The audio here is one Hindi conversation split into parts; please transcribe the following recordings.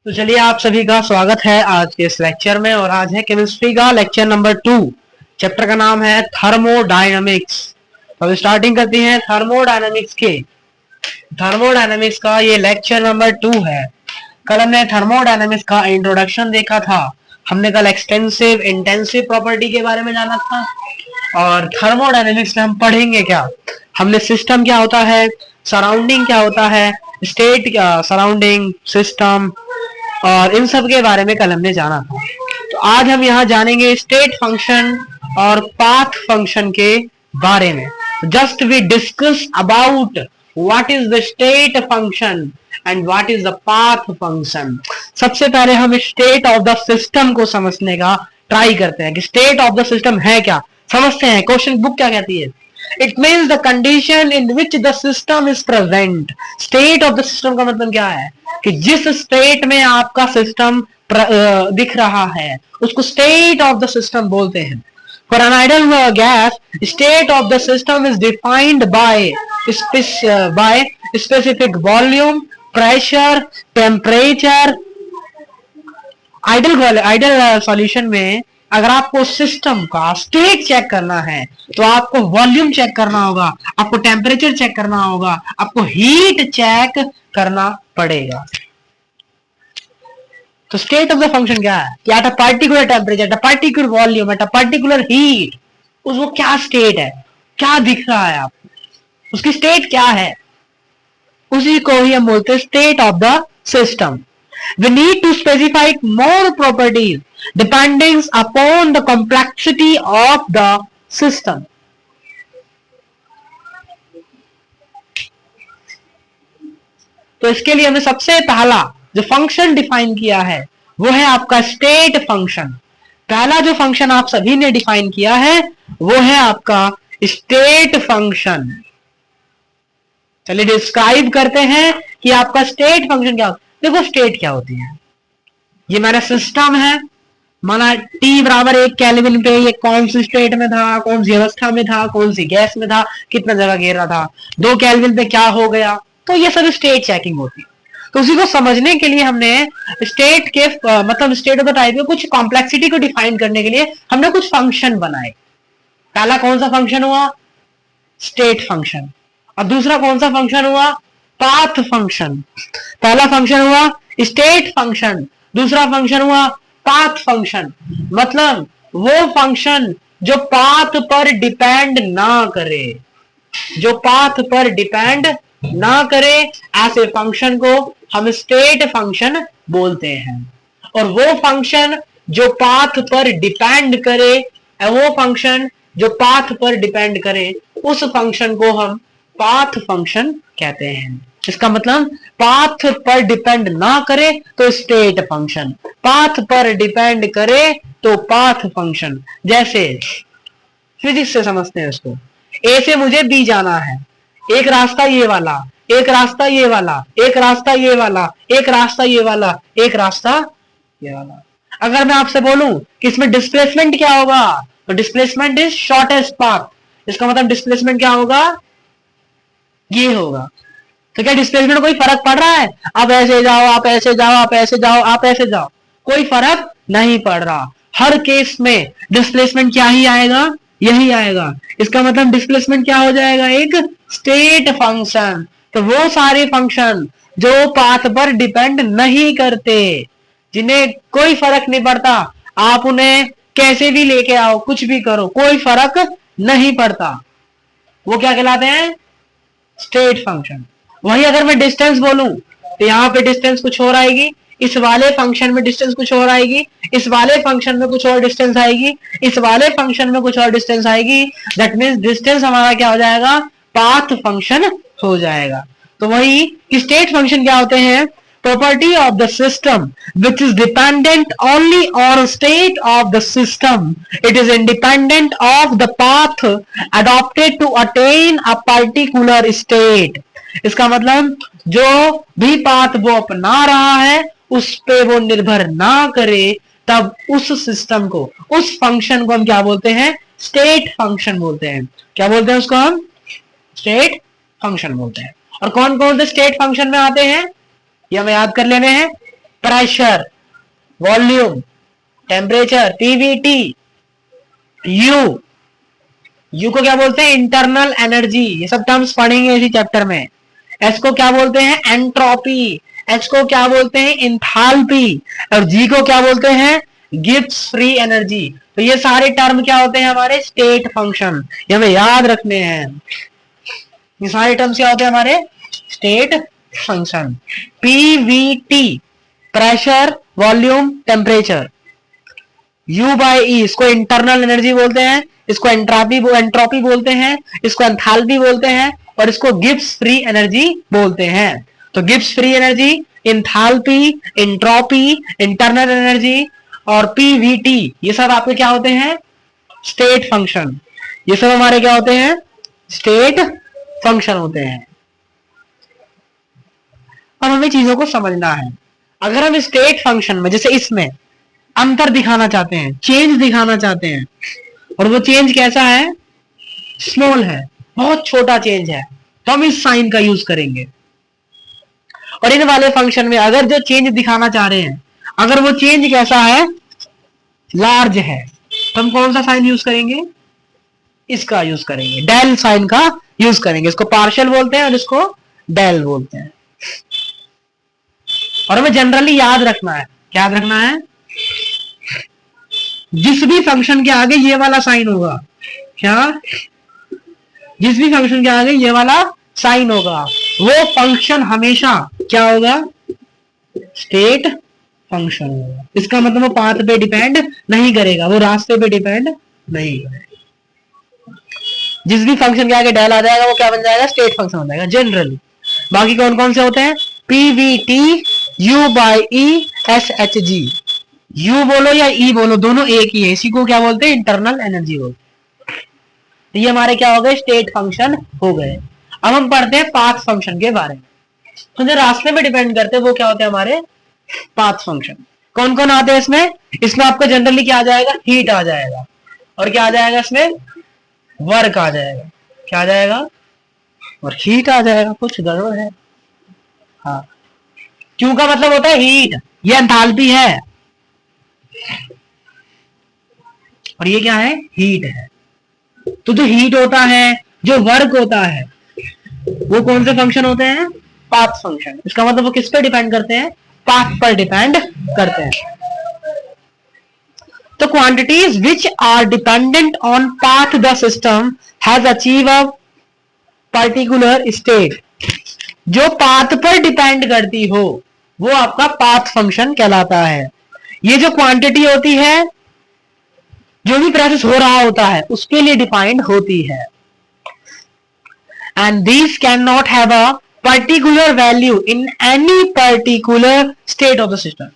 तो चलिए आप सभी का स्वागत है आज के इस लेक्चर में। और आज है केमिस्ट्री का लेक्चर नंबर 2। चैप्टर का नाम है थर्मोडायनामिक्स। तो अब स्टार्टिंग करते हैं थर्मोडायनामिक्स के। थर्मोडायनामिक्स का ये लेक्चर नंबर 2 है। कल हमने थर्मोडायनामिक्स का इंट्रोडक्शन देखा था। हमने कल एक्सटेंसिव इंटेंसिव प्रॉपर्टी के बारे में जाना था। और थर्मोडायनेमिक्स में हम पढ़ेंगे क्या, हमने सिस्टम क्या होता है, सराउंडिंग क्या होता है, स्टेट सराउंडिंग सिस्टम, और इन सब के बारे में कल हमने जाना था। तो आज हम यहाँ जानेंगे स्टेट फंक्शन और पाथ फंक्शन के बारे में। Just we discuss about what is the state function and what is the path function. सबसे पहले हम स्टेट ऑफ द सिस्टम को समझने का ट्राई करते हैं कि स्टेट ऑफ द सिस्टम है क्या। समझते हैं क्वेश्चन बुक क्या कहती है। It means the condition in which the system is present. State of the system का मतलब क्या है कि जिस स्टेट में आपका सिस्टम दिख रहा है उसको स्टेट ऑफ द सिस्टम बोलते हैं। For an ideal gas state of the system is defined by specific volume, pressure, temperature. Ideal solution में अगर आपको सिस्टम का स्टेट चेक करना है तो आपको वॉल्यूम चेक करना होगा, आपको टेम्परेचर चेक करना होगा, आपको हीट चेक करना पड़ेगा। तो स्टेट ऑफ द फंक्शन क्या है कि at a particular temperature, at a particular volume, at a particular heat, उसको क्या स्टेट है, क्या दिख रहा है आपको, उसकी स्टेट क्या है, उसी को ही हम बोलते हैं state of the system. We need to specify more properties depending upon the complexity of the system. तो इसके लिए हमने सबसे पहला जो फंक्शन डिफाइन किया है वो है आपका स्टेट फंक्शन। पहला जो फंक्शन आप सभी ने डिफाइन किया है वो है आपका स्टेट फंक्शन। चलिए डिस्क्राइब करते हैं कि आपका स्टेट फंक्शन क्या होता है। देखो स्टेट क्या होती है, ये मेरा सिस्टम है, माना T बराबर 1 केल्विन पे ये कौन सी स्टेट में था, कौन सी अवस्था में था, कौन सी गैस में था, कितना जगह घेर रहा था, 2 केल्विन पे क्या हो गया। तो ये सब स्टेट चेकिंग होती है। तो उसी को समझने के लिए हमने स्टेट के मतलब स्टेट ऑफ द टाइप में कुछ कॉम्प्लेक्सिटी को डिफाइन करने के लिए हमने कुछ फंक्शन बनाए। पहला कौन सा फंक्शन हुआ, स्टेट फंक्शन। और दूसरा कौन सा फंक्शन हुआ, पाथ फंक्शन। पहला फंक्शन हुआ स्टेट फंक्शन, दूसरा फंक्शन हुआ पाथ फंक्शन। मतलब वो फंक्शन जो पाथ पर डिपेंड ना करे, जो पाथ पर डिपेंड ना करे, ऐसे फंक्शन को हम स्टेट फंक्शन बोलते हैं। और वो फंक्शन जो पाथ पर डिपेंड करे, वो फंक्शन जो पाथ पर डिपेंड करे, उस फंक्शन को हम पाथ फंक्शन कहते हैं। इसका मतलब पाथ पर डिपेंड ना करे तो स्टेट फंक्शन, पाथ पर डिपेंड करे तो पाथ फंक्शन। जैसे फिजिक्स से समझते हैं इसको, ए से मुझे बी जाना है, एक रास्ता ये वाला, एक रास्ता ये वाला, एक रास्ता ये वाला, एक रास्ता ये वाला, एक रास्ता ये वाला। अगर मैं आपसे बोलूं कि इसमें डिस्प्लेसमेंट क्या होगा, तो डिस्प्लेसमेंट इज शॉर्टेस्ट पाथ। इसका मतलब डिस्प्लेसमेंट क्या होगा, ये होगा। तो क्या डिस्प्लेसमेंट में कोई फर्क पड़ रहा है, आप ऐसे जाओ, आप ऐसे जाओ, आप ऐसे जाओ, आप ऐसे जाओ, कोई फर्क नहीं पड़ रहा। हर केस में डिस्प्लेसमेंट क्या ही आएगा, यही आएगा। इसका मतलब डिस्प्लेसमेंट क्या हो जाएगा, एक स्टेट फंक्शन। तो वो सारे फंक्शन जो पाथ पर डिपेंड नहीं करते, जिन्हें कोई फर्क नहीं पड़ता, आप उन्हें कैसे भी लेके आओ, कुछ भी करो, कोई फर्क नहीं पड़ता, वो क्या कहलाते हैं, स्टेट फंक्शन। वही अगर मैं डिस्टेंस बोलूं तो यहाँ पे डिस्टेंस कुछ और आएगी, इस वाले फंक्शन में डिस्टेंस कुछ और आएगी, इस वाले फंक्शन में कुछ और डिस्टेंस आएगी, इस वाले फंक्शन में कुछ और डिस्टेंस आएगी। दैट मींस डिस्टेंस हमारा क्या हो जाएगा, पाथ फंक्शन हो जाएगा। तो वही स्टेट फंक्शन क्या होते हैं, property of the system which is dependent only on state of the system. It is independent of the path adopted to attain a particular state. इसका मतलब जो भी पाथ वो अपना रहा है उस पे वो निर्भर ना करे, तब उस सिस्टम को, उस फंक्शन को हम क्या बोलते हैं, स्टेट फंक्शन बोलते हैं। क्या बोलते हैं उसको हम, स्टेट फंक्शन बोलते हैं। और कौन कौन से स्टेट फंक्शन में आते हैं ये हमें याद कर लेने हैं। Pressure, volume, temperature, Pvt, you, you को क्या बोलते हैं? इंटरनल एनर्जी, ये सब टर्म्स पढ़ेंगे इसी चैप्टर में। एस को क्या बोलते हैं? एंट्रोपी, एच को क्या बोलते हैं? इंथाल्पी, और जी को क्या बोलते हैं? Gibbs free energy. तो ये सारे टर्म क्या होते हैं? हमारे स्टेट फंक्शन, ये हमें याद रखने हैं। ये सारे टर्म्स क्या होते हैं? हमारे state function. PVT, pressure, volume, temperature. U by E, इसको इंटरनल एनर्जी बोलते हैं, इसको एंट्रोपी बोलते हैं, इसको एंथैल्पी बोलते हैं, और इसको गिब्स फ्री एनर्जी बोलते हैं। तो Gibbs free energy, enthalpy, entropy, internal energy और पीवीटी, ये सब आपके क्या होते हैं? State function. ये सब हमारे क्या होते हैं? स्टेट फंक्शन होते हैं। अब हमें चीजों को समझना है। अगर हम स्टेट फंक्शन में, जैसे इसमें अंतर दिखाना चाहते हैं, चेंज दिखाना चाहते हैं, और वो चेंज कैसा है? स्मॉल है, बहुत छोटा चेंज है, तो हम इस साइन का यूज करेंगे। और इन वाले फंक्शन में अगर जो चेंज दिखाना चाह रहे हैं, अगर वो चेंज कैसा है? लार्ज है, तो हम कौन सा साइन यूज करेंगे? इसका यूज करेंगे, डेल साइन का यूज करेंगे। इसको पार्शियल बोलते हैं और इसको डेल बोलते हैं। और हमें जनरली याद रखना है, क्या याद रखना है? जिस भी फंक्शन के आगे ये वाला साइन होगा, क्या? जिस भी फंक्शन के आगे ये वाला साइन होगा, वो फंक्शन हमेशा क्या होगा? स्टेट फंक्शन होगा। इसका मतलब वो पाथ पे डिपेंड नहीं करेगा, वो रास्ते पे डिपेंड नहीं करेगा। जिस भी फंक्शन के आगे डेल आ जाएगा वो क्या बन जाएगा? स्टेट फंक्शन हो जाएगा जनरली। बाकी कौन कौन से होते हैं? Pvt, you by E, S H ji. You बोलो या ई बोलो, दोनों एक ही है। इसी को क्या बोलते हैं? इंटरनल एनर्जी बोलते हैं। तो ये हमारे क्या हो गए? स्टेट फंक्शन हो गए। अब हम पढ़ते हैं पाथ फंक्शन के बारे में। तो जो रास्ते में डिपेंड करते हैं वो क्या होते हैं? हमारे पाथ फंक्शन। कौन कौन आते हैं इसमें? इसमें आपका जनरली क्या आ जाएगा? हीट आ जाएगा, और क्या आ जाएगा इसमें? वर्क आ जाएगा। क्या आ जाएगा? और हीट आ जाएगा। कुछ गड़बड़ है? हाँ, क्यों का मतलब होता है हीट, ये एंथैल्पी है, और ये क्या है? हीट है। तो जो हीट होता है, जो वर्क होता है, वो कौन से फंक्शन होते हैं? Path function. इसका मतलब वो किस पे डिपेंड करते हैं? पाथ पर डिपेंड करते हैं। तो quantities which are dependent on path the system has achieve a particular state. जो पाथ पर डिपेंड करती हो वो आपका पाथ फंक्शन कहलाता है। ये जो क्वांटिटी होती है, जो भी प्रोसेस हो रहा होता है, उसके लिए डिफाइंड होती है। And these can not have a particular value in any particular state of the system.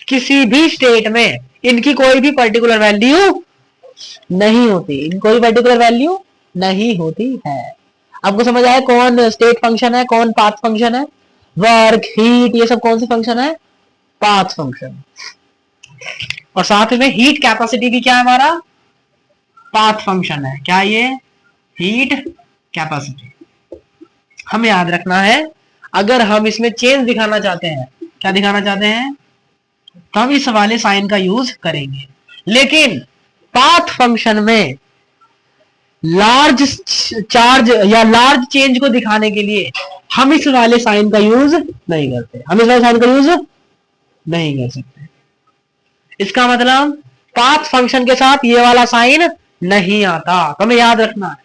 किसी भी स्टेट में इनकी कोई भी पर्टिकुलर वैल्यू नहीं होती, इनकी कोई पर्टिकुलर वैल्यू नहीं होती है। आपको समझ आया कौन स्टेट फंक्शन है, कौन पाथ फंक्शन है? वर्क, हीट, ये सब कौन से फंक्शन है? Path function. और साथ में हीट कैपेसिटी भी क्या है? हमारा पाथ फंक्शन है। क्या ये? Heat capacity. हमें याद रखना है, अगर हम इसमें चेंज दिखाना चाहते हैं, क्या दिखाना चाहते हैं, तो हम इस वाले साइन का यूज करेंगे। लेकिन पाथ फंक्शन में लार्ज चार्ज या लार्ज चेंज को दिखाने के लिए हम इस वाले साइन का यूज नहीं करते, हम इस वाले साइन का यूज नहीं कर सकते। इसका मतलब पाथ फंक्शन के साथ ये वाला साइन नहीं आता। तो हमें याद रखना है,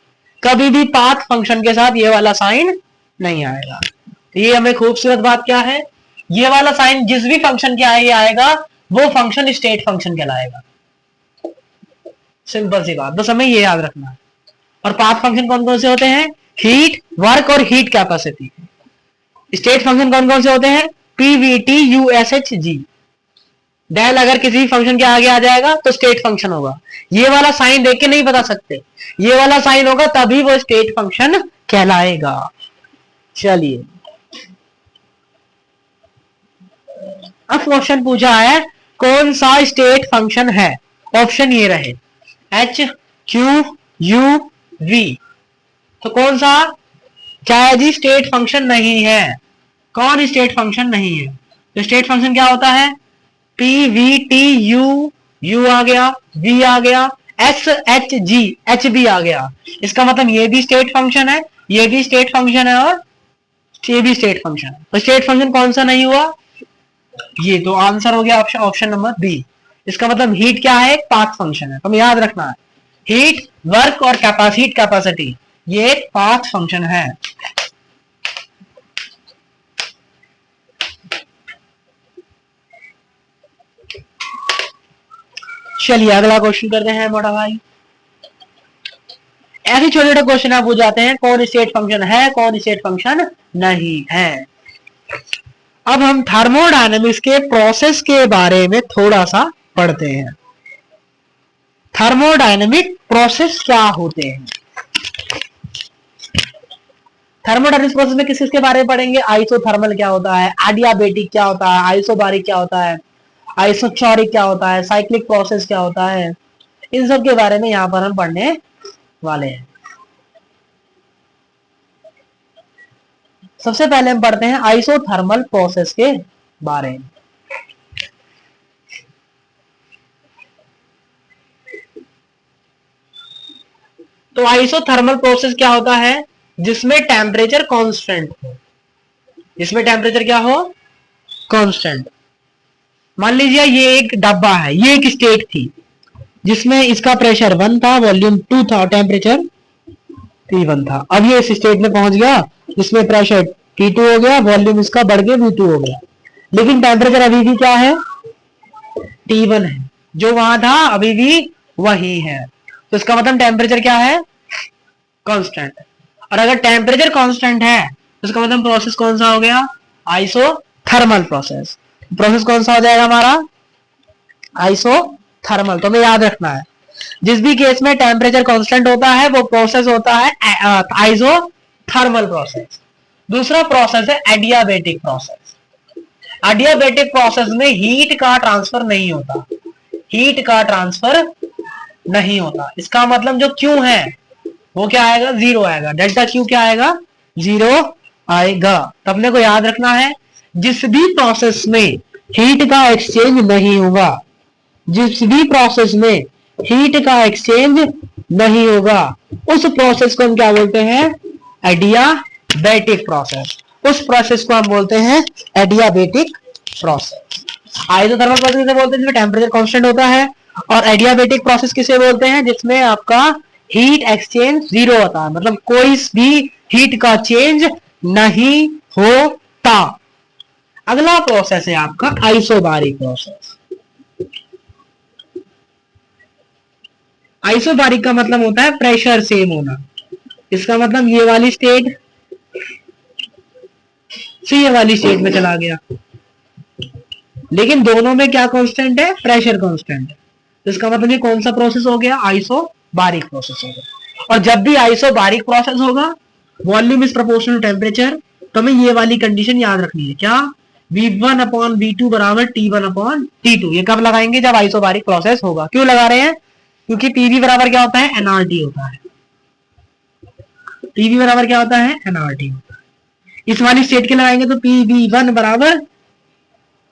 कभी भी पाथ फंक्शन के साथ ये वाला साइन नहीं आएगा। तो ये हमें खूबसूरत बात क्या है, ये वाला साइन जिस भी फंक्शन के आगे आएगा वो फंक्शन स्टेट फंक्शन कहलाएगा। सिंपल सी बात, बस हमें ये याद रखना है। और पाथ फंक्शन कौन कौन से होते हैं? हीट, वर्क और हीट कैपेसिटी। स्टेट फंक्शन कौन कौन से होते हैं? पीवीटी, यूएसएच, जी। डेल अगर किसी फंक्शन के आगे आ जाएगा तो स्टेट फंक्शन होगा। ये वाला साइन देख के नहीं बता सकते, ये वाला साइन होगा तभी वो स्टेट फंक्शन कहलाएगा। चलिए, अब क्वेश्चन पूछा है कौन सा स्टेट फंक्शन है। ऑप्शन ये रहे एच, क्यू, यू, वी। तो कौन सा क्या है जी? स्टेट फंक्शन नहीं है। कौन स्टेट फंक्शन नहीं है? तो स्टेट फंक्शन क्या होता है, P V T U, U आ गया, वी आ गया, S H G, H B आ गया। इसका मतलब ये भी स्टेट फंक्शन है, ये भी स्टेट फंक्शन है, और ये भी स्टेट फंक्शन है। तो स्टेट फंक्शन कौन सा नहीं हुआ, ये। तो आंसर हो गया ऑप्शन ऑप्शन नंबर बी। इसका मतलब हीट क्या है, एक पाथ फंक्शन है, तो हमें याद रखना है हीट वर्क और हीट कैपेसिटी ये एक पाथ फंक्शन है। चलिए अगला क्वेश्चन करते हैं मोटा भाई। ऐसे छोटे छोटे क्वेश्चन आप पूछ जाते हैं, कौन स्टेट फंक्शन है, कौन स्टेट फंक्शन नहीं है। अब हम थर्मोडायनेमिक्स के प्रोसेस के बारे में थोड़ा सा पढ़ते हैं। थर्मोडायनेमिक प्रोसेस क्या होते हैं। थर्मोडायनेमिक्स प्रोसेस में किस किसके बारे में पढ़ेंगे, आइसोथर्मल क्या होता है, एडियाबेटिक क्या होता है, आइसोबारिक क्या होता है, आइसोचोरिक क्या होता है, साइक्लिक प्रोसेस क्या होता है, इन सब के बारे में यहां पर हम पढ़ने वाले हैं। सबसे पहले हम पढ़ते हैं आइसोथर्मल प्रोसेस के बारे में। तो आइसोथर्मल प्रोसेस क्या होता है, जिसमें टेम्परेचर कांस्टेंट हो, जिसमें टेम्परेचर क्या हो, कांस्टेंट। मान लीजिए ये एक डब्बा है, ये एक स्टेट थी जिसमें इसका प्रेशर 1 था, वॉल्यूम 2 था, टेम्परेचर T1 था। अब ये इस स्टेट में पहुंच गया जिसमें प्रेशर T2 हो गया, वॉल्यूम इसका बढ़ के V2 हो गया, लेकिन टेम्परेचर अभी भी क्या है, T1 है। जो वहां था अभी भी वही है, तो इसका मतलब टेम्परेचर क्या है, कांस्टेंट। और अगर टेम्परेचर कांस्टेंट है तो इसका मतलब प्रोसेस कौन सा हो गया, आइसोथर्मल प्रोसेस। प्रोसेस कौन सा हो जाएगा हमारा, आइसोथर्मल। तो हमें याद रखना है जिस भी केस में टेम्परेचर कांस्टेंट होता है वो प्रोसेस होता है आइसोथर्मल प्रोसेस। दूसरा प्रोसेस है एडियाबेटिक प्रोसेस। एडियाबेटिक प्रोसेस में हीट का ट्रांसफर नहीं होता, हीट का ट्रांसफर नहीं होता। इसका मतलब जो क्यू है वो क्या आएगा, जीरो आएगा, डेल्टा क्यू क्या आएगा, जीरो आएगा। तो अपने को याद रखना है जिस भी प्रोसेस में हीट का एक्सचेंज नहीं होगा, जिस भी प्रोसेस में हीट का एक्सचेंज नहीं होगा उस प्रोसेस को हम क्या बोलते हैं, एडियाबेटिक प्रोसेस। उस प्रोसेस को हम बोलते हैं एडियाबेटिक प्रोसेस। आइसोथर्मल प्रोसेस किसे बोलते हैं, जिसमें टेम्परेचर कांस्टेंट होता है, और एडियाबेटिक प्रोसेस किसे बोलते हैं, जिसमें आपका हीट एक्सचेंज जीरो होता है, मतलब कोई भी हीट का चेंज नहीं होता। अगला प्रोसेस है आपका आइसोबारिक प्रोसेस। आइसोबारिक का मतलब होता है प्रेशर सेम होना। इसका मतलब ये वाली स्टेट से ये वाली स्टेट में चला गया, लेकिन दोनों में क्या कांस्टेंट है, प्रेशर कांस्टेंट है। तो इसका मतलब ये कौन सा प्रोसेस हो गया, आइसोबारिक प्रोसेस हो गया। और जब भी आइसोबारिक प्रोसेस होगा, volume is proportional to temperature, तो हमें ये वाली कंडीशन याद रखनी है, क्या, V1 अपॉन V2 बराबर T1 अपॉन T2। ये कब लगाएंगे, जब आइसोबारिक प्रोसेस होगा। क्यों लगा रहे हैं, क्योंकि PV बराबर क्या होता है, NRT होता है। PV बराबर क्या होता है, NRT होता है। इस वाली स्टेट के लगाएंगे तो PV1 बराबर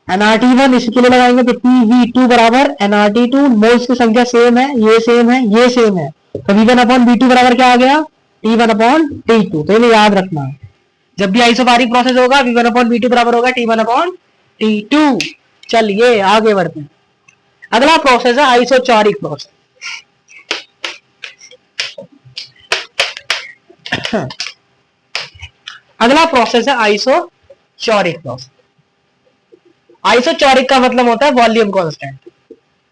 NRT1, इसके लिए लगाएंगे तो PV2 बराबर NRT2। मोल्स की संख्या सेम है, ये सेम है, ये सेम है, तो V1 अपॉन V2 बराबर क्या आ गया, T1 अपॉन T2। तो ये याद रखना है, जब भी आइसोबारिक प्रोसेस होगा V1 अपॉन V2 बराबर होगा T1 अपॉन T2। चलिए आगे बढ़ते हैं। अगला प्रोसेस है आइसोचोरिक प्रोसेस। अगला प्रोसेस है आइसोचोरिक प्रोसेस। आइसोचोरिक का मतलब होता है वॉल्यूम कांस्टेंट।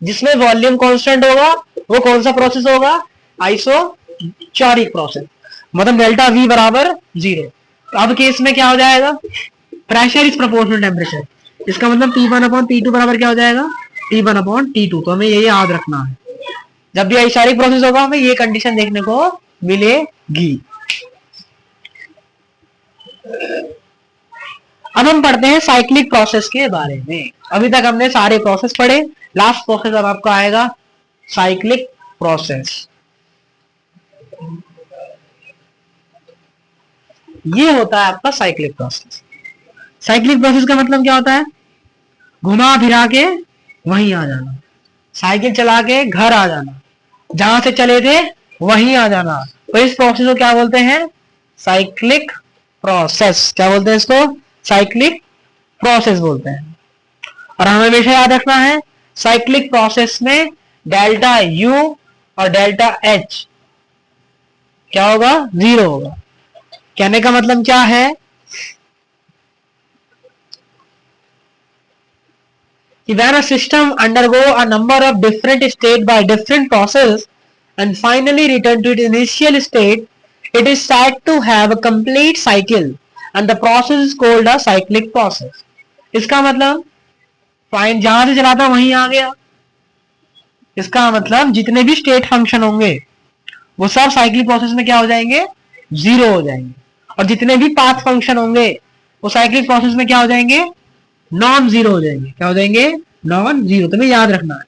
जिसमें वॉल्यूम कांस्टेंट होगा वो कौन सा प्रोसेस होगा, आइसोचोरिक प्रोसेस। मतलब डेल्टा V बराबर जीरो। तो अब केस में क्या हो जाएगा, प्रेशर इज प्रोपोर्शनल टेम्परेचर। इसका मतलब T1 अपॉन T2 बराबर क्या हो जाएगा, T1 अपॉन T2। तो हमें ये याद रखना है, जब भी आइसोचोरिक प्रोसेस होगा हमें ये कंडीशन देखने को मिलेगी। अब हम पढ़ते हैं साइक्लिक प्रोसेस के बारे में। अभी तक हमने सारे प्रोसेस पढ़े, लास्ट प्रोसेस अब आपका आएगा साइक्लिक प्रोसेस। ये होता है आपका साइक्लिक प्रोसेस। साइक्लिक प्रोसेस का मतलब क्या होता है, घुमा फिरा के वहीं आ जाना, साइकिल चला के घर आ जाना, जहां से चले थे वहीं आ जाना। तो इस प्रोसेस को क्या बोलते हैं? Cyclic process. क्या बोलते हैं इसको? साइक्लिक प्रोसेस बोलते हैं। और हमें हमेशा याद रखना है साइक्लिक प्रोसेस में डेल्टा यू और डेल्टा एच क्या होगा? 0 होगा। कहने का मतलब क्या है कि when a system undergo a number of different state by different process and finally return to its initial state, it is said to have a complete cycle and the process is called a cyclic process. इसका मतलब फाइन जहां से चला था वहीं आ गया। इसका मतलब जितने भी स्टेट फंक्शन होंगे वो सब साइक्लिक प्रोसेस में क्या हो जाएंगे? 0 हो जाएंगे। और जितने भी पाथ फंक्शन होंगे वो साइक्लिक प्रोसेस में क्या हो जाएंगे? नॉन जीरो हो जाएंगे। क्या हो जाएंगे? Non zero. तुम्हें याद रखना है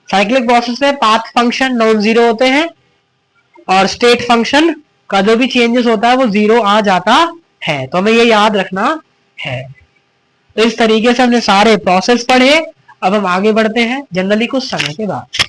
साइक्लिक प्रोसेस में पाथ फंक्शन नॉन जीरो होते हैं और स्टेट फंक्शन का जो भी चेंजेस होता है वो 0 आ जाता है। तो हमें ये याद रखना है। तो इस तरीके से हमने सारे प्रोसेस पढ़े। अब हम आगे बढ़ते हैं जनरली कुछ समय के बाद।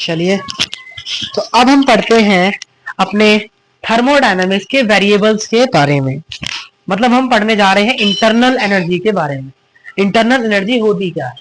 चलिए तो अब हम पढ़ते हैं अपने थर्मोडायनामिक्स के वेरिएबल्स के बारे में। मतलब हम पढ़ने जा रहे हैं इंटरनल एनर्जी के बारे में। इंटरनल एनर्जी होती क्या है?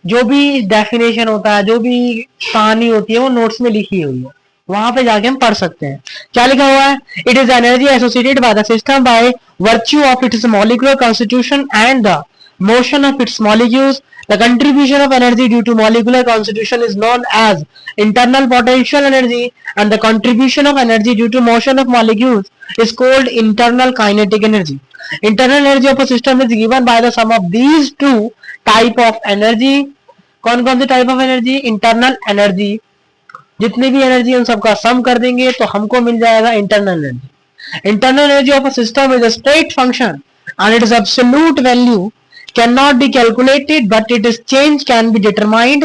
जो भी डेफिनेशन होता है, जो भी कहानी होती है वो नोट्स में लिखी हुई है, वहां पे जाके हम पढ़ सकते हैं। क्या लिखा हुआ है? It is energy associated by the system by virtue of its molecular constitution and the motion of its molecules. The contribution of energy due to molecular constitution is known as internal potential energy and the contribution of energy due to motion of molecules is called internal kinetic energy. Internal energy of a system is given by the sum of these two type of energy. कौन कौन से type of energy? Internal energy. जितनी भी एनर्जी उन सबका सम कर देंगे तो हमको मिल जाएगा internal energy. Internal energy of a system is a state function and its absolute value cannot be calculated but its change can be determined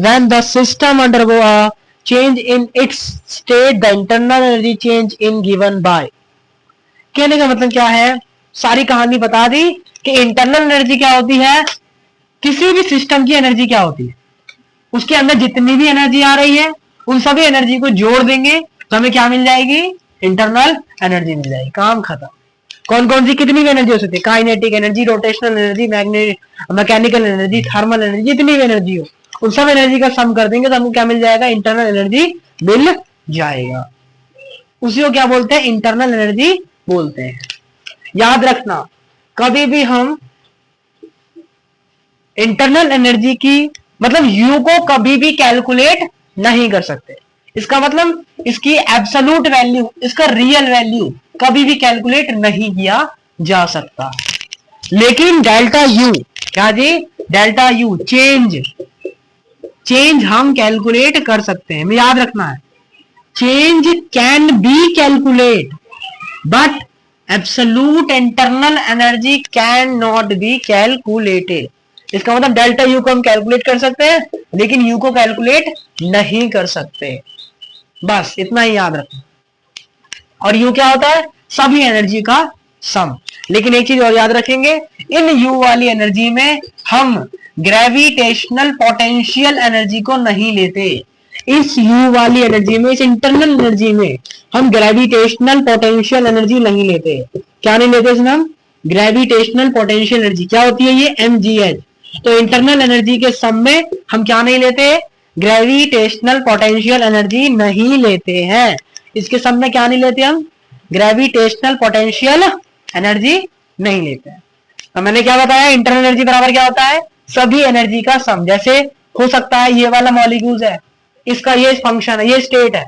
when the system undergo a change in its state. The internal energy change in given by. कहने का मतलब क्या है? सारी कहानी बता दी कि इंटरनल एनर्जी क्या होती है। किसी भी सिस्टम की एनर्जी क्या होती है? उसके अंदर जितनी भी एनर्जी आ रही है उन सभी एनर्जी को जोड़ देंगे तो हमें क्या मिल जाएगी? इंटरनल एनर्जी मिल जाएगी। काम खत्म। कौन कौन सी कितनी भी एनर्जी हो सकती है? Kinetic energy, rotational energy, mechanical energy, thermal energy, जितनी भी एनर्जी हो उन सब एनर्जी का सम कर देंगे तो हमको क्या मिल जाएगा? इंटरनल एनर्जी मिल जाएगा। उसी को क्या बोलते हैं? इंटरनल एनर्जी बोलते हैं। याद रखना कभी भी हम इंटरनल एनर्जी की मतलब यू को कभी भी कैलकुलेट नहीं कर सकते। इसका मतलब इसकी एब्सोल्यूट वैल्यू, इसका रियल वैल्यू कभी भी कैलकुलेट नहीं किया जा सकता। लेकिन डेल्टा यू, क्या जी? डेल्टा यू चेंज हम कैलकुलेट कर सकते हैं। हमें याद रखना है change can be calculate but absolute internal energy can not be calculated. इसका मतलब डेल्टा यू को हम कैलकुलेट कर सकते हैं लेकिन यू को कैलकुलेट नहीं कर सकते। बस इतना ही याद रखना। और यू क्या होता है? सभी एनर्जी का सम। लेकिन एक चीज और याद रखेंगे, इन यू वाली एनर्जी में हम ग्रेविटेशनल पोटेंशियल एनर्जी को नहीं लेते। इस यू वाली एनर्जी में, इस इंटरनल एनर्जी में हम ग्रेविटेशनल पोटेंशियल एनर्जी नहीं लेते। क्या नहीं लेते इसमें हम? Gravitational potential energy. क्या होती है ये? mgh। तो इंटरनल एनर्जी के सम में हम क्या नहीं लेते? ग्रेविटेशनल पोटेंशियल एनर्जी नहीं लेते हैं। इसके सम में क्या नहीं लेते हम? ग्रेविटेशनल पोटेंशियल एनर्जी नहीं लेते हैं। तो मैंने क्या बताया, इंटरनल एनर्जी बराबर क्या होता है? सभी एनर्जी का सम। जैसे हो सकता है ये वाला मॉलिक्यूल है, इसका ये फंक्शन है, ये स्टेट है,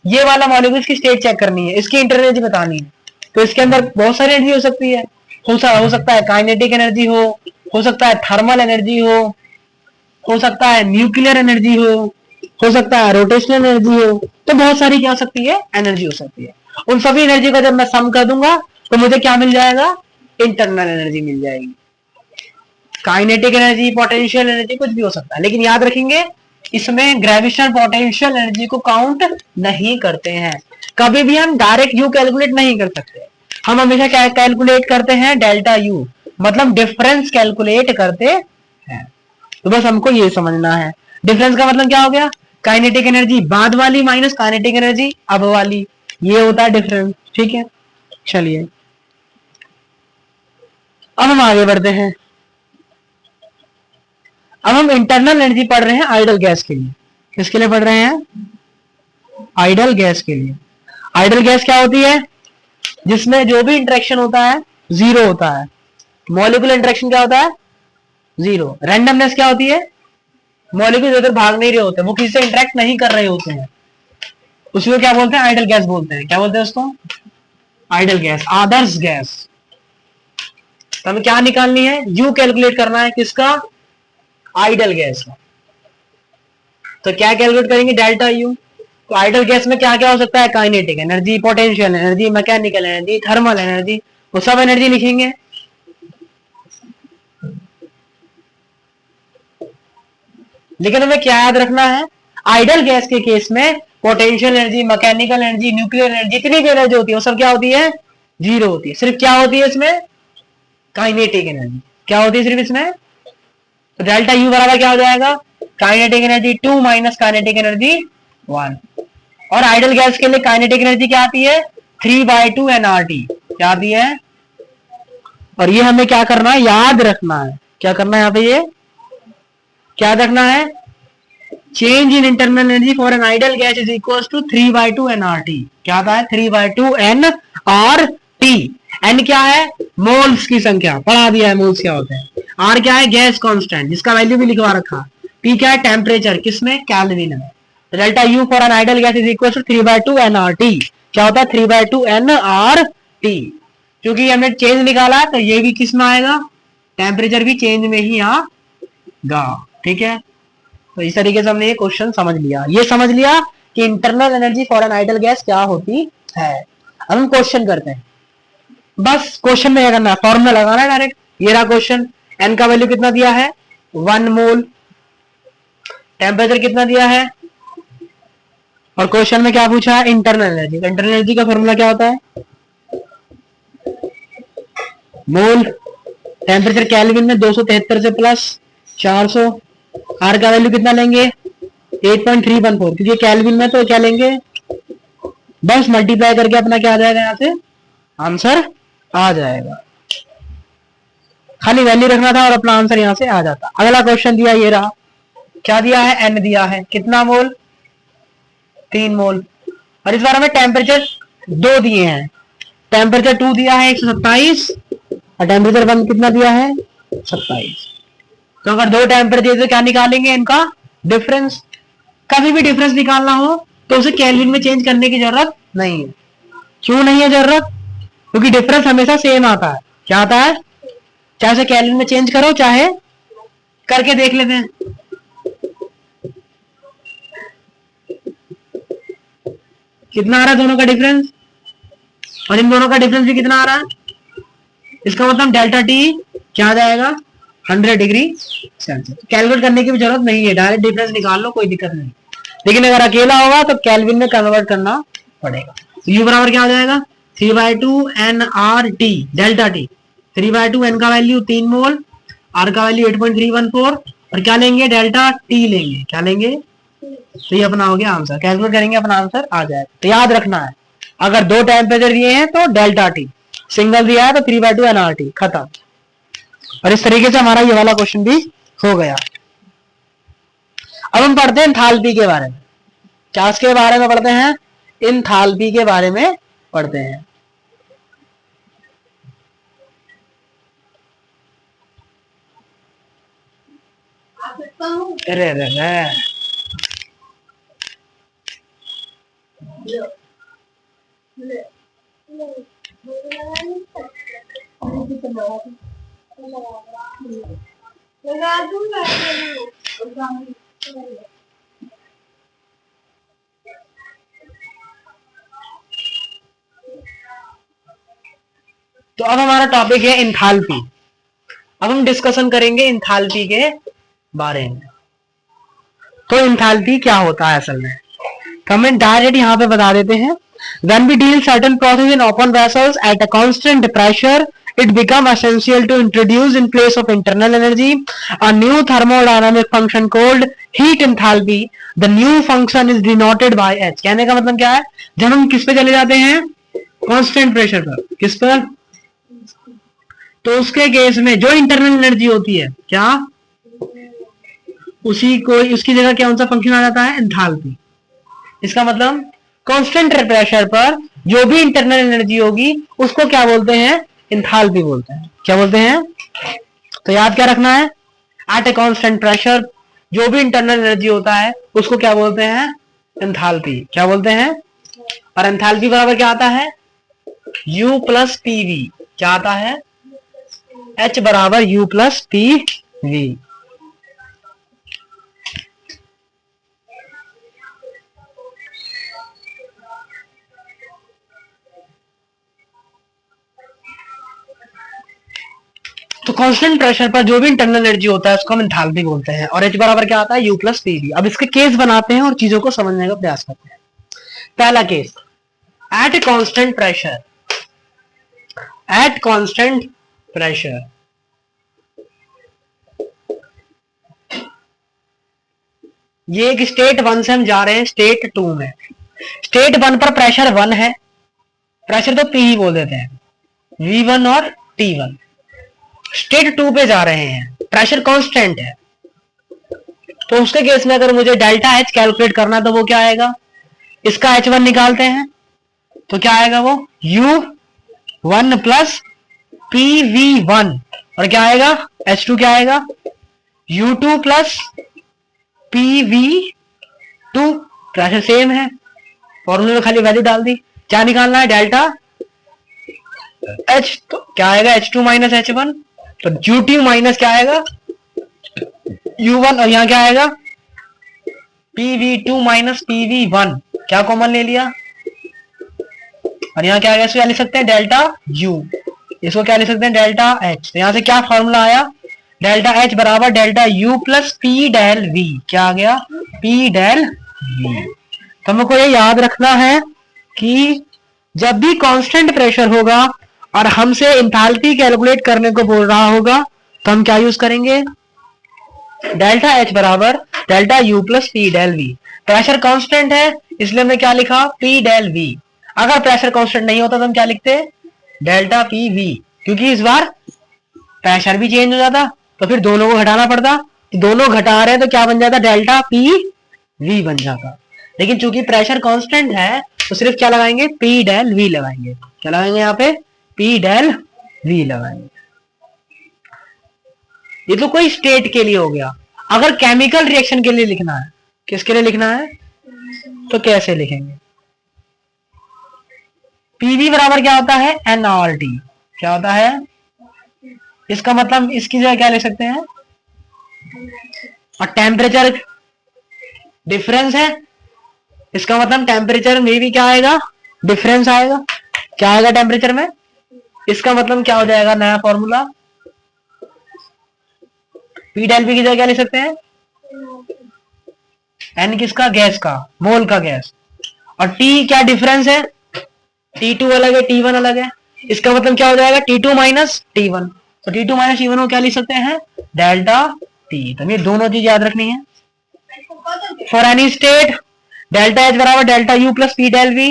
ये वाला मॉलिक्यूल की स्टेट चेक करनी है, इसकी इंटरनल एनर्जी बतानी है। तो इसके अंदर बहुत सारी एनर्जी हो सकती है। हो सकता है काइनेटिक एनर्जी हो सकता है थर्मल एनर्जी हो सकता है न्यूक्लियर एनर्जी हो सकता है रोटेशनल एनर्जी हो। तो बहुत सारी क्या हो सकती है? एनर्जी हो सकती है। उन सभी एनर्जी का जब मैं सम कर दूंगा तो मुझे क्या मिल जाएगा? इंटरनल एनर्जी मिल जाएगी। काइनेटिक एनर्जी, पोटेंशियल एनर्जी कुछ भी हो सकता है, लेकिन याद रखेंगे इसमें ग्रेविटेशनल पोटेंशियल एनर्जी को काउंट नहीं करते हैं। कभी भी हम डायरेक्ट यू कैलकुलेट नहीं कर सकते। हम हमेशा क्या कैलकुलेट करते हैं? डेल्टा यू, मतलब डिफरेंस कैलकुलेट करते हैं। तो बस हमको ये समझना है। डिफरेंस का मतलब क्या हो गया? काइनेटिक एनर्जी बाद वाली माइनस काइनेटिक एनर्जी अब वाली, ये होता है डिफरेंस। ठीक है, चलिए अब हम आगे बढ़ते हैं। अब हम इंटरनल एनर्जी पढ़ रहे हैं आइडल गैस के लिए। किसके लिए पढ़ रहे हैं? आइडल गैस के लिए। आइडल गैस क्या होती है? जिसमें जो भी इंटरेक्शन होता है जीरो होता है। मॉलिक्यूलर इंटरेक्शन क्या होता है? जीरो। रैंडमनेस क्या होती है? मॉलिक्यूल उधर भाग नहीं रहे होते, वो किसी से इंटरेक्ट नहीं कर रहे होते हैं। उसको क्या बोलते हैं? आइडल गैस बोलते हैं। क्या बोलते हैं उसको? आइडल गैस, आदर्श गैस। तो हमें क्या निकालनी है? यू कैलकुलेट करना है। किसका? आइडल गैस का। तो क्या कैलकुलेट करेंगे? Delta U. तो आइडल गैस में क्या क्या हो सकता है? Kinetic energy, potential energy, mechanical energy, thermal energy, वो सब एनर्जी लिखेंगे। लेकिन हमें क्या याद रखना है? आइडल गैस के केस में potential energy, mechanical energy, nuclear energy, जितनी भी एनर्जी होती है वो सब क्या होती है? जीरो होती है। सिर्फ क्या होती है इसमें? Kinetic energy. क्या होती है सिर्फ इसमें? तो डेल्टा यू बराबर क्या हो जाएगा? Kinetic energy 2 minus kinetic energy 1। और आइडल गैस के लिए काइनेटिक एनर्जी क्या आती है? 3/2 nRT। क्या आती है? और ये हमें क्या करना है? याद रखना है। क्या करना है यहाँ पे? ये क्या रखना है? Change in internal energy for an ideal gas is equal to 3/2 nRT। क्या आता है? 3/2 nRT। एन क्या है? मोल्स की संख्या, पढ़ा दिया है मोल्स क्या होते हैं। आर क्या है? गैस कांस्टेंट, जिसका वैल्यू भी लिखवा रखा। टी क्या है? टेम्परेचर, किसमें? केल्विन में। Delta U for an ideal gas is equal to 3/2 nRT। क्या होता है? 3/2 nRT। क्योंकि हमने चेंज निकाला तो ये भी किस में आएगा? टेम्परेचर भी चेंज में ही आएगा। ठीक है, तो इस तरीके से हमने ये क्वेश्चन समझ लिया। ये समझ लिया कि internal energy for an ideal gas क्या होती है। अब हम क्वेश्चन करते हैं। बस क्वेश्चन में क्या करना है? फॉर्मूला लगाना है डायरेक्ट। ये रहा क्वेश्चन। एन का वैल्यू कितना दिया है? 1 मोल। टेम्परेचर कितना दिया है? और क्वेश्चन में क्या पूछा है? Internal energy. इंटरनल एनर्जी का फॉर्मूला क्या होता है? मोल। टेम्परेचर केल्विन में 273 से प्लस 400। आर का वैल्यू कितना लेंगे? 8.314। क्योंकि केल्विन में तो क्या लेंगे? बस मल्टीप्लाई करके अपना क्या आ जाएगा? यहाँ से आंसर आ जाएगा। खाली वैल्यू रखना था और अपना आंसर यहां से आ जाता। अगला क्वेश्चन दिया, ये रहा। क्या दिया है? एन दिया है। कितना मोल? 3 मोल। और इस बार हमें टेम्परेचर 2 दिए हैं। टेम्परेचर 2 दिया है 127 और टेम्परेचर 1 कितना दिया है? 27। तो अगर 2 टेम्परेचर तो क्या निकालेंगे? इनका डिफरेंस। कभी भी डिफरेंस निकालना हो तो उसे केल्विन में चेंज करने की जरूरत नहीं है। क्यों नहीं है जरूरत? क्योंकि डिफरेंस हमेशा सेम आता है। क्या आता है? चाहे उसे केल्विन में चेंज करो, चाहे करके देख लेते हैं। कितना आ रहा है दोनों का डिफरेंस? और इन दोनों का डिफरेंस भी कितना आ रहा है? इसका मतलब डेल्टा टी क्या आ जाएगा? 100 डिग्री सेल्सियस। कैलकुलेट करने की भी जरूरत नहीं है, डायरेक्ट डिफरेंस निकाल लो, कोई दिक्कत नहीं। लेकिन अगर अकेला होगा तो केल्विन में कन्वर्ट करना पड़ेगा। तो यू बराबर क्या हो जाएगा? 3/2 nRT डेल्टा टी, 3/2 n का वैल्यू 3 मोल, आर का वैल्यू 8.314 और क्या लेंगे, डेल्टा टी लेंगे, क्या लेंगे, तो ये अपना हो गया आंसर। कैलकुलेट करेंगे, अपना आंसर आ जाएगा। तो याद रखना है, अगर दो टेम्परेचर दिए हैं तो डेल्टा टी, सिंगल दिया है तो 3/2 nRT, खत्म। और इस तरीके से हमारा ये वाला क्वेश्चन भी हो गया। अब हम पढ़ते हैं एंथैल्पी के बारे में। क्या के बारे में पढ़ते हैं, एंथैल्पी के बारे में पढ़ते हैं। अरे अरे तो अब हमारा टॉपिक है एंथैल्पी। अब हम डिस्कशन करेंगे एंथैल्पी के बारे में। तो एंथैल्पी क्या होता है असल में, कमेंट डायरेक्ट यहाँ पे बता देते हैं। When we deal certain process in open vessels at a constant pressure, it become essential to introduce in place of internal energy a new thermodynamic function called heat enthalpy. The new function is denoted by H. कहने का मतलब क्या है, जब हम किस पे चले जाते हैं, कांस्टेंट प्रेशर पर, किस पर, तो उसके केस में जो इंटरनल एनर्जी होती है, क्या उसी को, उसकी जगह क्या सा फंक्शन आ जाता है, एंथैल्पी। इसका मतलब कांस्टेंट प्रेशर पर जो भी इंटरनल एनर्जी होगी उसको क्या बोलते हैं, एंथैल्पी बोलते हैं। क्या बोलते हैं, तो याद क्या रखना है, एट ए कांस्टेंट प्रेशर जो भी इंटरनल एनर्जी होता है उसको क्या बोलते हैं, एंथैल्पी। क्या बोलते हैं, और एंथैल्पी बराबर क्या आता है, U प्लस PV। क्या आता है, H बराबर U प्लस PV। तो कांस्टेंट प्रेशर पर जो भी इंटरनल एनर्जी होता है उसको हम एंथैल्पी बोलते हैं, और H बराबर क्या आता है, U प्लस PV। अब इसके केस बनाते हैं और चीजों को समझने का प्रयास करते हैं। पहला case, at constant pressure, at constant pressure ये एक स्टेट 1 से हम जा रहे हैं स्टेट 2 में। स्टेट 1 पर प्रेशर 1 है, प्रेशर तो P ही बोल देते हैं, V1 और T1। स्टेट 2 पे जा रहे हैं, प्रेशर कांस्टेंट है, तो उसके केस में अगर मुझे डेल्टा H कैलकुलेट करना है तो वो क्या आएगा, इसका H1 निकालते हैं तो क्या आएगा, वो U1 प्लस PV1 और क्या आएगा, H2 क्या आएगा, U2 plus PV2। Pressure same है, फॉर्मूले में खाली वैल्यू डाल दी। क्या निकालना है, डेल्टा H, तो क्या आएगा, H2 माइनस H1, तो U2 माइनस क्या आएगा, U1, और यहां क्या आएगा, PV2 माइनस PV1, क्या कॉमन ले लिया, और यहां क्या आएगा, इसको क्या लिख सकते हैं, डेल्टा U, इसको क्या लिख सकते हैं, डेल्टा H। तो यहां से क्या फॉर्मूला आया, डेल्टा H बराबर delta U plus P del V। क्या आ गया, P डेल V। तो हमको ये याद रखना है कि जब भी कांस्टेंट प्रेशर होगा और हमसे एंथैल्पी कैलकुलेट करने को बोल रहा होगा तो हम क्या यूज करेंगे, डेल्टा H बराबर delta U plus P del V। Pressure constant है इसलिए हमने क्या लिखा, P डेल V। अगर प्रेशर कांस्टेंट नहीं होता तो हम क्या लिखते, डेल्टा PV, क्योंकि इस बार प्रेशर भी चेंज हो जाता तो फिर दोनों को घटाना पड़ता, तो दोनों घटा रहे हैं तो क्या बन जाता, डेल्टा PV बन जाता। लेकिन चूंकि प्रेशर कांस्टेंट है तो सिर्फ क्या लगाएंगे, P डेल V लगाएंगे। क्या लगाएंगे यहाँ पे, P डेल V लगाएंगे। ये तो कोई स्टेट के लिए हो गया। अगर केमिकल रिएक्शन के लिए लिखना है, किसके लिए लिखना है, तो कैसे लिखेंगे, PV बराबर क्या होता है, nRT। क्या होता है, इसका मतलब इसकी जगह क्या ले सकते हैं, और टेम्परेचर डिफरेंस है, इसका मतलब टेम्परेचर में भी क्या आएगा, डिफरेंस आएगा। क्या आएगा टेम्परेचर में, इसका मतलब क्या हो जाएगा, नया फॉर्मूला, P डेल V की जगह क्या ले सकते हैं, N किसका, गैस का, मोल का गैस, और T क्या डिफरेंस है, T2 अलग है, T1 अलग है, इसका मतलब क्या हो जाएगा T2 माइनस T1। तो T2 माइनस T1 को क्या लिख सकते हैं, डेल्टा T। तो ये दोनों चीज याद रखनी है। For any state delta H बराबर delta U plus P del V,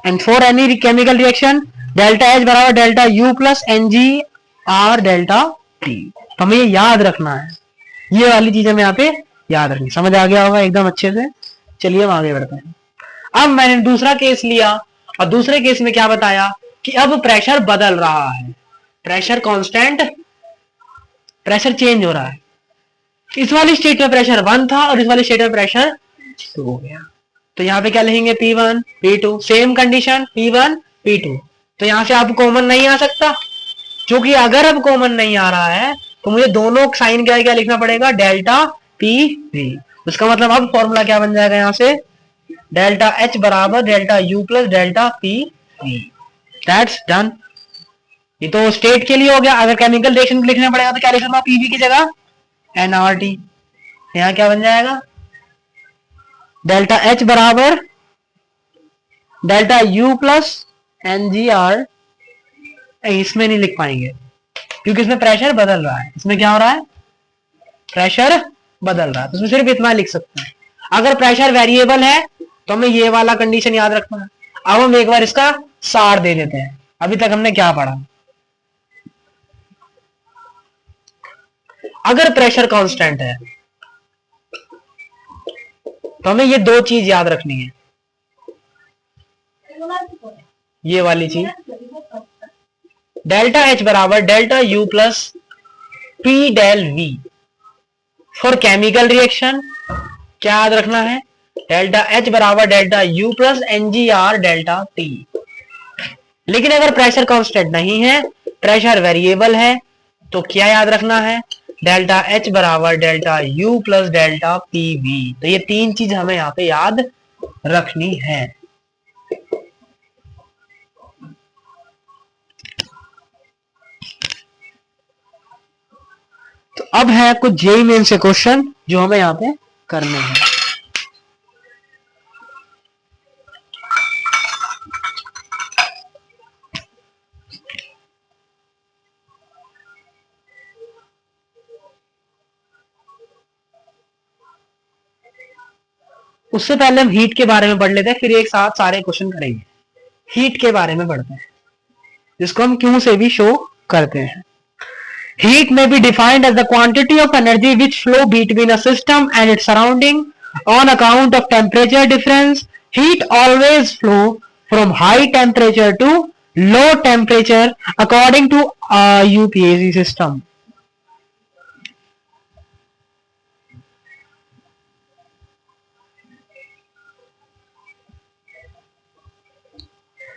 and for any chemical reaction delta H बराबर delta U plus NG R delta T। तो हमें ये याद रखना है, ये वाली चीज हमें यहाँ पे याद रखनी। समझ आ गया होगा एकदम अच्छे से। चलिए हम आगे बढ़ते हैं। अब मैंने दूसरा केस लिया और दूसरे केस में क्या बताया कि अब प्रेशर बदल रहा है, प्रेशर कांस्टेंट, प्रेशर चेंज हो रहा है। इस वाली स्टेट में प्रेशर 1 था और इस वाली स्टेट में प्रेशर 2 हो गया। तो यहाँ पे क्या लिखेंगे, P1 P2, same condition P1 P2। तो यहां से आप कॉमन नहीं आ सकता, क्योंकि अगर अब कॉमन नहीं आ रहा है तो मुझे दोनों साइन क्या क्या लिखना पड़ेगा, डेल्टा PV। उसका मतलब अब फॉर्मूला क्या बन जाएगा, यहां से डेल्टा H बराबर delta U plus delta PV। That's done. ये तो स्टेट के लिए हो गया। अगर केमिकल रिएक्शन लिखना पड़ेगा तो क्या लिखना, PV की जगह nRT। यहां क्या बन जाएगा, डेल्टा H बराबर डेल्टा U प्लस NGR। इसमें नहीं लिख पाएंगे क्योंकि इसमें प्रेशर बदल रहा है। इसमें क्या हो रहा है, प्रेशर बदल रहा है, तो इसमें सिर्फ इतना लिख सकते हैं। अगर प्रेशर वेरिएबल है तो हमें ये वाला कंडीशन याद रखना है। अब हम एक बार इसका सार दे देते हैं। अभी तक हमने क्या पढ़ा, अगर प्रेशर कांस्टेंट है तो हमें ये दो चीज याद रखनी है। ये वाली चीज, डेल्टा H बराबर delta U plus P del V। For chemical reaction क्या याद रखना है, डेल्टा H बराबर delta U plus NGR delta T। लेकिन अगर प्रेशर कांस्टेंट नहीं है, प्रेशर वेरिएबल है, तो क्या याद रखना है, डेल्टा H बराबर delta U plus delta PV। तो ये तीन चीज हमें यहाँ पे याद रखनी है। तो अब है कुछ जेईई मेन से क्वेश्चन जो हमें यहाँ पे करने हैं। उससे पहले हम हीट के बारे में पढ़ लेते हैं, फिर एक साथ सारे क्वेश्चन करेंगे। हीट के बारे में पढ़ते हैं, जिसको हम क्यू से भी शो करते हैं। Heat may be defined as the quantity of energy which flow between a system and its surrounding on account of temperature difference. Heat always flow from high temperature to low temperature according to UPAC system.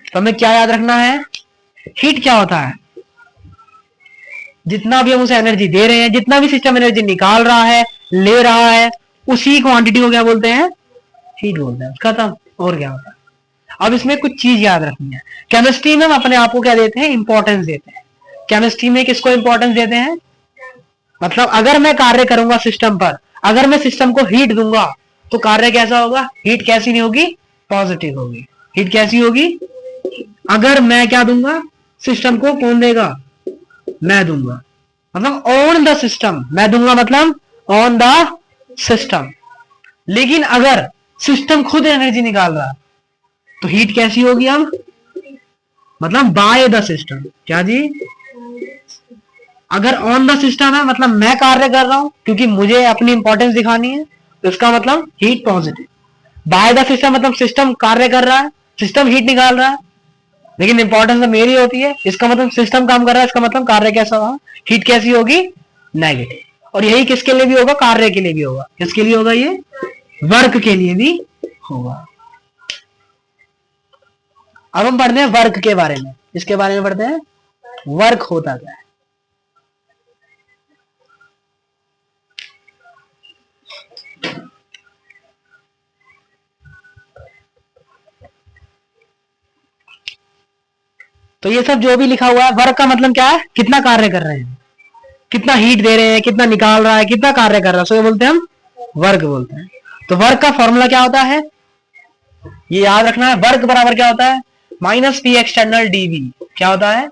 तो हमें क्या याद रखना है, हीट क्या होता है, जितना भी हम उसे एनर्जी दे रहे हैं, जितना भी सिस्टम एनर्जी निकाल रहा है, ले रहा है, उसी क्वांटिटी को क्या बोलते हैं, हीट बोलते हैं। खत्म, और क्या होता है। अब इसमें कुछ चीज याद रखनी है। केमिस्ट्री में हम अपने आप को क्या देते हैं, इंपॉर्टेंस देते हैं। केमिस्ट्री में किसको इंपॉर्टेंस देते हैं, मतलब अगर मैं कार्य करूंगा सिस्टम पर, अगर मैं सिस्टम को हीट दूंगा तो कार्य कैसा होगा, हीट कैसी नहीं होगी, पॉजिटिव होगी। हीट कैसी होगी, अगर मैं क्या दूंगा सिस्टम को, कौन देगा, मैं दूंगा, मतलब ऑन द सिस्टम, मैं दूंगा मतलब ऑन द सिस्टम। लेकिन अगर सिस्टम खुद एनर्जी निकाल रहा तो हीट कैसी होगी, अब मतलब बाय द सिस्टम। क्या जी, अगर ऑन द सिस्टम है मतलब मैं कार्य कर रहा हूं क्योंकि मुझे अपनी इंपॉर्टेंस दिखानी है, तो इसका मतलब heat positive. By the system मतलब सिस्टम कार्य कर रहा है, सिस्टम हीट निकाल रहा है, लेकिन इंपॉर्टेंस तो मेरी होती है, इसका मतलब सिस्टम काम कर रहा है, इसका मतलब कार्य कैसा होगा, हीट कैसी होगी, नेगेटिव। और यही किसके लिए भी होगा, कार्य के लिए भी होगा। किसके लिए होगा, ये वर्क के लिए भी होगा। अब हम पढ़ते हैं वर्क के बारे में। इसके बारे में पढ़ते हैं, वर्क होता क्या है। तो ये सब जो भी लिखा हुआ है, वर्क का मतलब क्या है, कितना कार्य कर रहे हैं, कितना हीट दे रहे हैं, कितना निकाल रहा है, कितना कार्य कर रहा है, सो ये बोलते हैं हम वर्क बोलते हैं। तो वर्क का फॉर्मूला क्या होता है, ये याद रखना है। वर्क बराबर क्या होता है, माइनस पी एक्सटर्नल डीवी क्या होता है,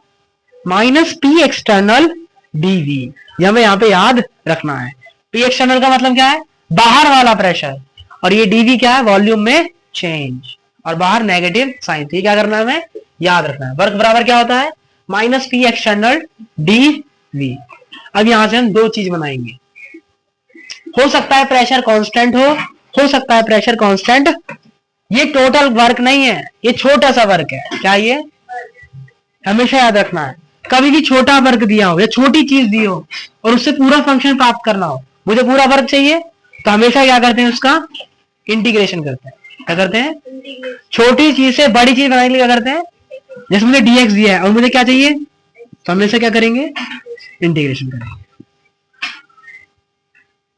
माइनस पी एक्सटर्नल डीवी। ये हमें यहाँ पे याद रखना है। पी एक्सटर्नल का मतलब क्या है, बाहर वाला प्रेशर, और ये डीवी क्या है, वॉल्यूम में चेंज, और बाहर नेगेटिव साइन। तो ये क्या करना है, हमें याद रखना है। वर्क बराबर क्या होता है, माइनस पी एक्सटर्नल डीवी। अब यहां से हम दो चीज बनाएंगे, हो सकता है प्रेशर कांस्टेंट हो सकता है प्रेशर कांस्टेंट। ये टोटल वर्क नहीं है, ये छोटा सा वर्क है। क्या ये हमेशा याद रखना है, कभी भी छोटा वर्क दिया हो या छोटी चीज दी हो और उससे पूरा फंक्शन प्राप्त करना हो, मुझे पूरा वर्क चाहिए, तो हमेशा क्या करते हैं, उसका इंटीग्रेशन करते हैं। क्या करते हैं, छोटी चीज से बड़ी चीज बनाने के लिए क्या करते हैं, जैसे मुझे dx दिया है और मुझे क्या चाहिए, तो हमेशा क्या करेंगे, इंटीग्रेशन करेंगे।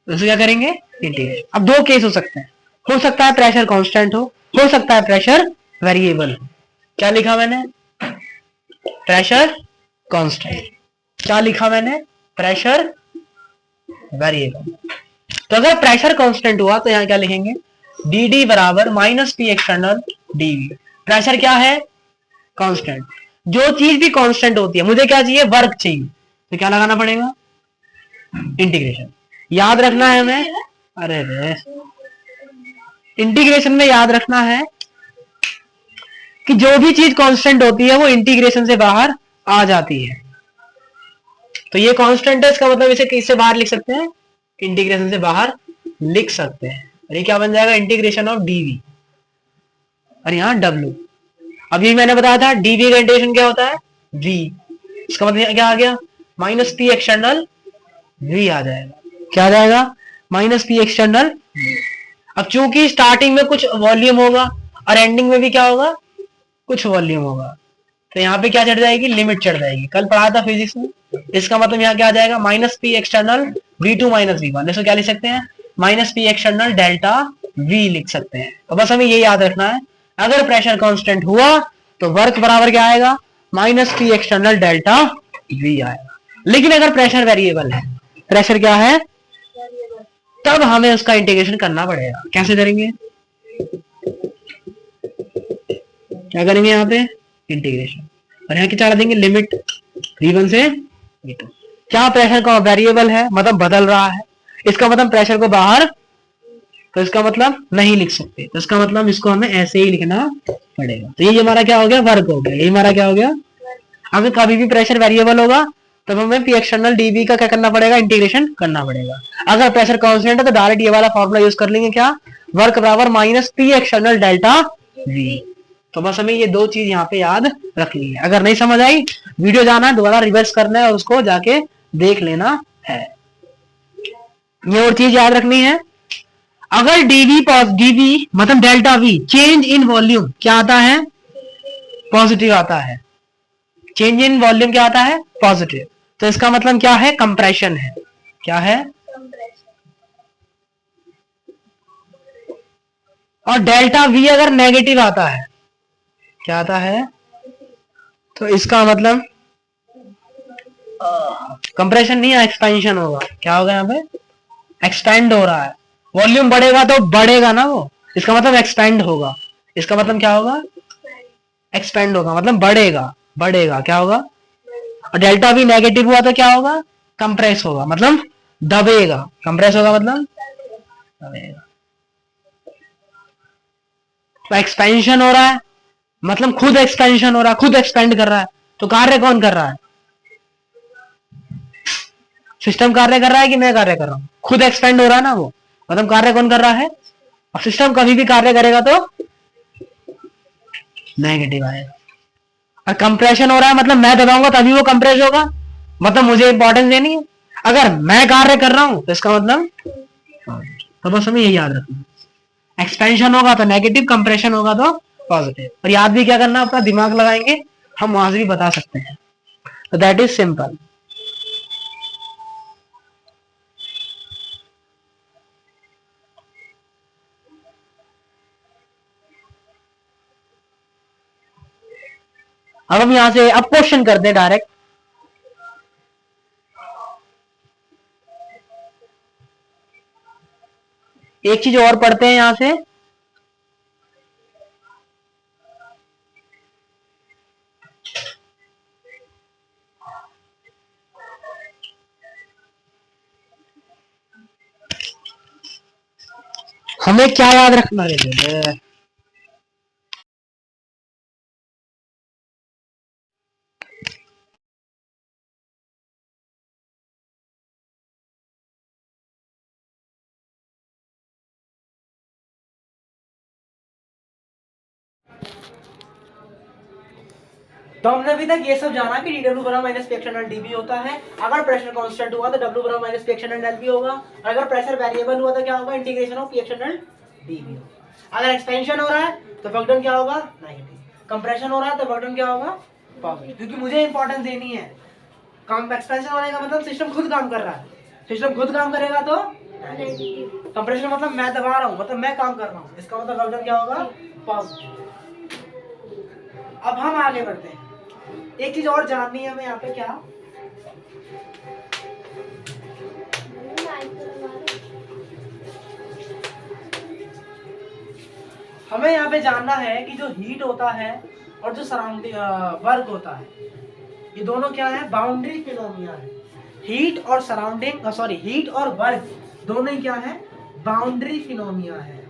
तो क्या करेंगे, इंटीग्रेशन। अब दो केस हो सकता है प्रेशर कांस्टेंट हो सकता है प्रेशर वेरिएबल हो। क्या लिखा मैंने, प्रेशर कांस्टेंट। क्या लिखा मैंने, प्रेशर वेरिएबल। तो अगर प्रेशर कांस्टेंट हुआ तो यहां क्या लिखेंगे, डी डी बराबर minus P external D V. Pressure क्या है, कांस्टेंट। जो चीज भी कांस्टेंट होती है, मुझे क्या चाहिए, वर्क चाहिए, तो क्या लगाना पड़ेगा, इंटीग्रेशन। याद रखना है हमें, अरे रे, इंटीग्रेशन में याद रखना है कि जो भी चीज कांस्टेंट होती है वो इंटीग्रेशन से बाहर आ जाती है। तो ये कांस्टेंट है, इसका मतलब इसे किससे बाहर लिख सकते हैं, इंटीग्रेशन से बाहर लिख सकते हैं। और ये क्या बन जाएगा, इंटीग्रेशन ऑफ डीवी, और यहाँ डब्ल्यू। अभी मैंने बताया था डीवी का इंटीग्रेशन क्या होता है, वी। इसका मतलब क्या आ गया, माइनस पी एक्सटर्नल वी आ जाएगा। क्या आ जाएगा, माइनस पी एक्सटर्नल। अब चूंकि स्टार्टिंग में कुछ वॉल्यूम होगा और एंडिंग में भी क्या होगा, कुछ वॉल्यूम होगा, तो यहाँ पे क्या चढ़ जाएगी, लिमिट चढ़ जाएगी। कल पढ़ा था फिजिक्स में। इसका मतलब यहाँ क्या आ जाएगा, minus P external V two minus V one. इसको क्या लिख सकते हैं, minus P external delta V लिख सकते हैं। तो बस हमें ये याद रखना है, अगर प्रेशर कांस्टेंट हुआ तो वर्क बराबर क्या आएगा, minus P external delta we आएगा। लेकिन अगर प्रेशर वेरिएबल है, प्रेशर क्या है, तब हमें उसका इंटीग्रेशन करना पड़ेगा। कैसे करेंगे, क्या करेंगे, यहाँ पे इंटीग्रेशन, और यहाँ की चाह देंगे लिमिट v1 से v2। क्या प्रेशर का वेरिएबल है, मतलब बदल रहा है, इसका मतलब प्रेशर को बाहर, तो इसका मतलब नहीं लिख सकते, तो इसका मतलब इसको हमें ऐसे ही लिखना पड़ेगा। तो ये हमारा क्या हो गया, वर्क हो गया। ये हमारा क्या हो गया, अगर कभी भी प्रेशर वेरिएबल होगा तब हमें पी एक्सटर्नल डीवी का क्या करना पड़ेगा, इंटीग्रेशन करना पड़ेगा। अगर प्रेशर कांस्टेंट है तो डायरेक्ट ये वाला फॉर्मूला यूज कर लेंगे, क्या, वर्क बराबर minus P external delta we. तो बस हमें ये दो चीज यहाँ पे याद रखनी है। अगर नहीं समझ आई, वीडियो जाना है, दोबारा रिवर्स करना है और उसको जाके देख लेना है। ये और चीज याद रखनी है, अगर डीवी मतलब delta we change in volume क्या आता है, पॉजिटिव आता है। चेंज इन वॉल्यूम क्या आता है, पॉजिटिव। तो इसका मतलब क्या है, कंप्रेशन है। क्या है, और डेल्टा वी अगर नेगेटिव आता है, क्या आता है, तो इसका मतलब कंप्रेशन नहीं है, एक्सपेंशन होगा। क्या होगा, यहाँ पे एक्सपेंड हो रहा है, वॉल्यूम बढ़ेगा तो बढ़ेगा ना वो, इसका मतलब एक्सपेंड होगा। इसका मतलब क्या होगा, एक्सपेंड होगा, मतलब बढ़ेगा, बढ़ेगा क्या होगा। और डेल्टा भी नेगेटिव हुआ तो क्या होगा, कंप्रेस होगा, मतलब दबेगा। कंप्रेस होगा मतलब दबेगा। तो एक्सपेंशन हो रहा है, मतलब खुद एक्सपेंशन हो रहा है, खुद एक्सपेंड कर रहा है। तो कार्य कौन कर रहा है, सिस्टम कार्य कर रहा है कि मैं कार्य कर रहा हूं, खुद एक्सपेंड हो रहा है ना वो, मतलब कार्य कौन कर रहा है। और सिस्टम कभी भी कार्य करेगा तो नेगेटिव आएगा। और कंप्रेशन हो रहा है मतलब मैं दबाऊंगा तभी वो कंप्रेस होगा, मतलब मुझे इंपॉर्टेंस देनी है। अगर मैं कार्य कर रहा हूं तो इसका मतलब, तो बस हमें यही याद रखना, एक्सपेंशन होगा तो नेगेटिव, कंप्रेशन होगा तो पॉजिटिव। और याद भी क्या करना, अपना दिमाग लगाएंगे, हम वहां से भी बता सकते हैं। तो दैट इज सिंपल। अब हम यहां से अब क्वेश्चन करते हैं डायरेक्ट। एक चीज और पढ़ते हैं यहां से, हमें क्या याद रखना है? तो हमने अभी तक ये सब जाना कि dw बराबर माइनस पी एक्सटर्नल dv होता है। अगर प्रेशर कांस्टेंट हुआ तो w बराबर माइनस पी एक्सटर्नल lv होगा। अगर प्रेशर वेरिएबल हुआ तो क्या होगा? Integration of P external dv होगा। अगर एक्सपेंशन हो रहा है तो वर्क डन क्या होगा? नेगेटिव। कंप्रेशन हो रहा है तो वर्क डन क्या होगा? पॉजिटिव। क्योंकि मुझे इंपॉर्टेंस देनी है। कम एक्सपेंशन होने का मतलब सिस्टम खुद काम कर रहा है। सिस्टम खुद काम करेगा तो नेगेटिव। कंप्रेशन मतलब मैं दबा रहा हूँ, मतलब मैं काम कर रहा हूँ, इसका मतलब वर्क डन क्या होगा? पॉजिटिव। अब हम आगे बढ़ते हैं। एक चीज और जाननी है हमें यहाँ पे, क्या? हमें यहाँ पे जानना है कि जो हीट होता है और जो सराउंडिंग वर्क होता है, ये दोनों क्या है? बाउंड्री फिनोमिना है। हीट और सराउंडिंग हीट और वर्क दोनों ही क्या है? बाउंड्री फिनोमिना है।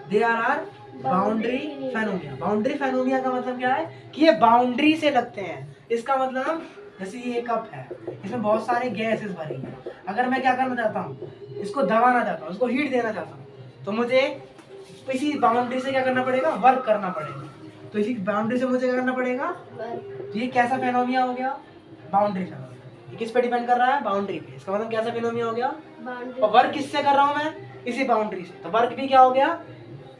They are boundary phenomena. Boundary phenomena का मतलब क्या है? कि ये बाउंड्री से लगते हैं। इसका मतलब जैसे ये कप है, इसमें बहुत सारे गैसेस भरी हैं। अगर मैं क्या करना चाहता हूँ? इसको दबाना चाहता हूँ, इसको हीट देना चाहता हूँ, तो मुझे इसी बाउंड्री से क्या करना पड़ेगा? वर्क करना पड़ेगा। तो इसी बाउंड्री से मुझे क्या करना पड़ेगा? तो ये कैसा फेनोमिना हो गया? Boundary phenomena. किस पे डिपेंड कर रहा है? बाउंड्री पे। इसका मतलब कैसा फेनोमिना हो गया? और वर्क किससे कर रहा हूँ मैं? इसी बाउंड्री से। तो वर्क भी क्या हो गया?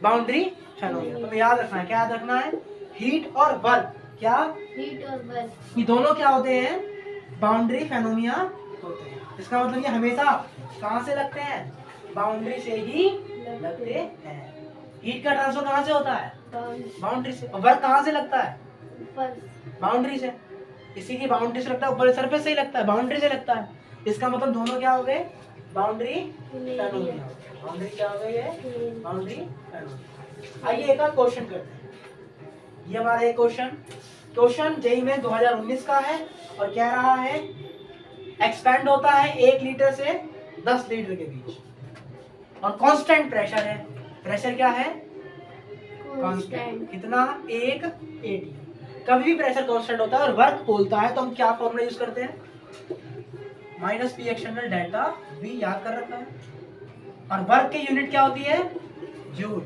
Boundary phenomena. तो याद रखना है, क्या याद रखना है? हीट और वर्क। क्या? हीट और वर्क, ये दोनों क्या होते हैं? बाउंड्री फेनोमिना होते हैं। इसका मतलब ये हमेशा कहाँ से लगते हैं? बाउंड्री से ही लगते हैं। हीट का ट्रांसफर कहाँ से होता है? बाउंड्री से। और वर्क कहाँ से लगता है? बाउंड्री से। इसी की बाउंड्री से लगता है, ऊपर सरफेस से ही लगता है, बाउंड्री से लगता है। इसका मतलब दोनों क्या हो गए? Boundary phenomena. बाउंड्री क्या हो गई है? Boundary phenomena. आइए एक और क्वेश्चन करते हैं। ये हमारा एक क्वेश्चन जेईई में 2019 का है और कह रहा है एक्सपेंड होता है 1 लीटर से 10 लीटर के बीच और कांस्टेंट प्रेशर है। प्रेशर क्या है? कांस्टेंट। कितना? 1 atm। कभी भी प्रेशर कांस्टेंट होता है और वर्क बोलता है तो हम क्या फॉर्मूला यूज करते हैं? Minus P external delta we. याद कर रखा है। और वर्क की यूनिट क्या होती है? जूल।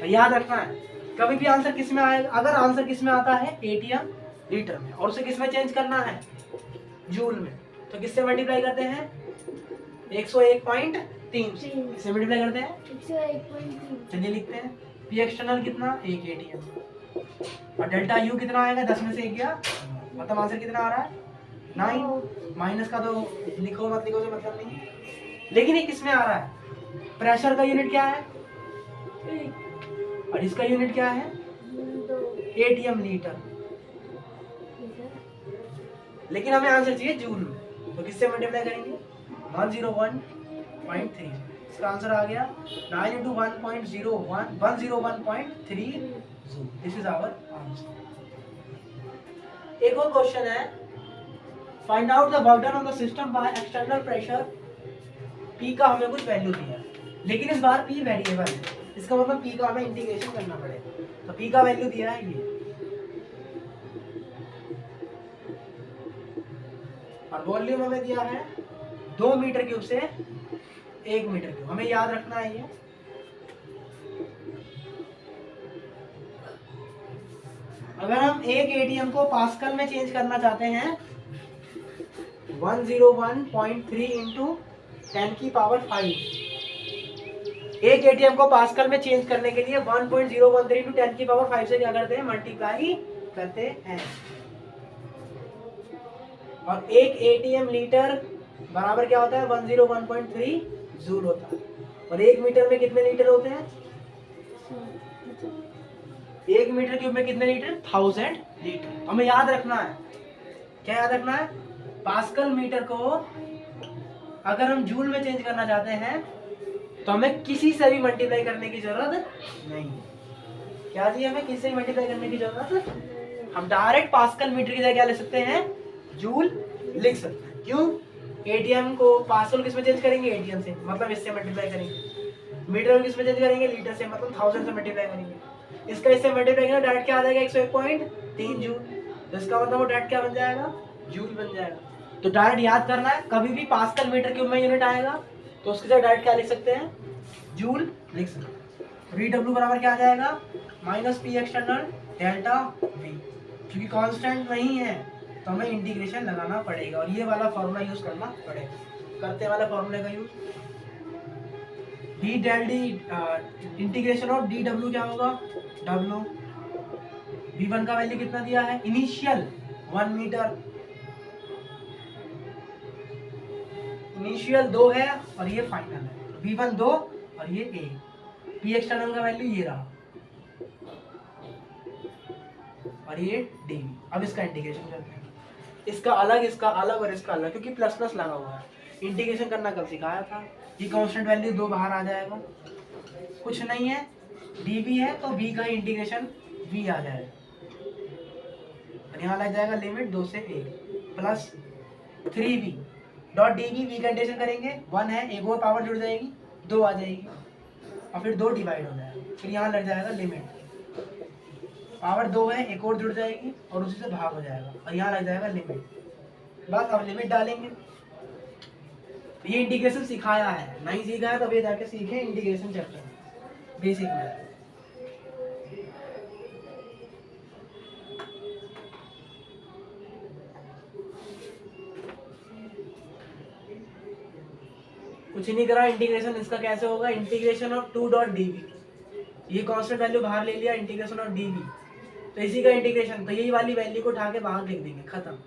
याद रखना है। कभी भी आंसर किस में आएगा? अगर आंसर किस में आता है? एटीएम लीटर में, और उसे किस में चेंज करना है? जूल में। तो किससे मल्टीप्लाई करते हैं? 101.3 से मल्टीप्लाई करते हैं 101.3। चलिए लिखते हैं। पी एक्सटर्नल कितना? 1 एटीएम। और डेल्टा यू कितना आएगा? 10 में से 1 गया, मतलब आंसर कितना आ रहा है? 9। माइनस का तो लिखो मत लिखो से मतलब नहीं। लेकिन ये किस में आ रहा है? प्रेशर का यूनिट क्या है? और इसका यूनिट क्या है? ATM litre. लेकिन हमें आंसर चाहिए जूल में, तो किससे मल्टीप्लाई करेंगे? 101.3। इसका आंसर आ गया 9 into 1.01 101.3 joule. This is our answer. एक और क्वेश्चन है, find out the work done on the system by external pressure. P का हमें कुछ वैल्यू दिया है, लेकिन इस बार पी वेरिएबल है। इसका मतलब पी का हमें इंटीग्रेशन करना पड़ेगा। तो पी का वैल्यू दिया है ये, और वॉल्यूम हमें दिया है 2 मीटर क्यूब से 1 मीटर क्यूब। हमें याद रखना है ये। अगर हम एक एटीएम को पास्कल में चेंज करना चाहते हैं 101.3 इंटू 10 की पावर 5। एक एटीएम को पास्कल में चेंज करने के लिए 1.013 इंटू 10 की पावर 5 से क्या करते हैं? मल्टीप्लाई करते हैं। और एक एटीएम लीटर बराबर क्या होता है? 101.3 जूल होता है। और 1 मीटर में कितने लीटर होते हैं? 1 मीटर क्यूब में कितने लीटर? 1000 लीटर। हमें याद रखना है, क्या याद रखना है? पास्कल मीटर को अगर हम जूल में चेंज करना चाहते हैं तो हमें किसी से भी मल्टीप्लाई करने की जरूरत नहीं है। क्या जी? हमें किसी से भी मल्टीप्लाई करने की जरूरत, हम डायरेक्ट पास्कल मीटर की जगह क्या ले सकते हैं? जूल लिख सकते हैं। क्यों? एटीएम को पास्कल किस में चेंज करेंगे? एटीएम से, मतलब इससे मल्टीप्लाई करेंगे। मीटर किस में चेंज करेंगे, लीटर से, मतलब 1000 से मल्टीप्लाई करेंगे। इसका इससे मल्टीप्लाई करेंगे डायरेक्ट क्या आ जाएगा 101.3 जूल। तो इसका मतलब वो डायरेक्ट क्या बन जाएगा, जूल बन जाएगा। तो डायरेक्ट याद करना है, कभी भी पास्कल मीटर क्यूब में यूनिट आएगा तो उसके साथ डायरेक्ट क्या लिख सकते हैं, जूल लिख सकते हैं। वी डब्ल्यू बराबर क्या आ जाएगा, minus P external delta we. क्योंकि कांस्टेंट नहीं है तो हमें इंटीग्रेशन लगाना पड़ेगा और ये वाला फॉर्मूला यूज करना पड़ेगा। करते वाला फॉर्मूले का use, D del D integration of D W क्या होगा, डब्ल्यू वी वन का वैल्यू कितना दिया है, इनिशियल 1 मीटर, इनिशियल 2 है और ये फाइनल है, वी वन 2 और ये ए। पी एक्सटर्नल का वैल्यू ये रहा और ये डी। अब इसका इंटीग्रेशन करते हैं, इसका अलग और इसका अलग, क्योंकि प्लस प्लस लगा हुआ है। इंटीग्रेशन करना कब सिखाया था, ये कांस्टेंट वैल्यू 2 बाहर आ जाएगा, कुछ नहीं है, डी वी है तो वी का इंटीग्रेशन वी आ जाएगा और यहाँ लग जाएगा लिमिट 2 से a plus 3v dot D V का इंटीग्रेशन करेंगे, 1 है, एक और पावर जुड़ जाएगी 2 आ जाएगी और फिर 2 डिवाइड हो जाएगा, फिर यहाँ लग जाएगा लिमिट, पावर 2 है, एक और जुड़ जाएगी और उसी से भाग हो जाएगा और यहाँ लग जाएगा लिमिट। बस अब लिमिट डालेंगे। ये इंटीग्रेशन सिखाया है, नहीं सीखा है तो अभी जाके सीखे इंटीग्रेशन चैप्टर बेसिक में। कुछ नहीं करा, इंटीग्रेशन इसका कैसे होगा, integration of 2 dot D V, ये कांस्टेंट वैल्यू बाहर ले लिया, इंटीग्रेशन ऑफ डी वी, तो इसी का इंटीग्रेशन, तो यही वाली वैल्यू को उठा के बाहर लिख देंगे, खत्म।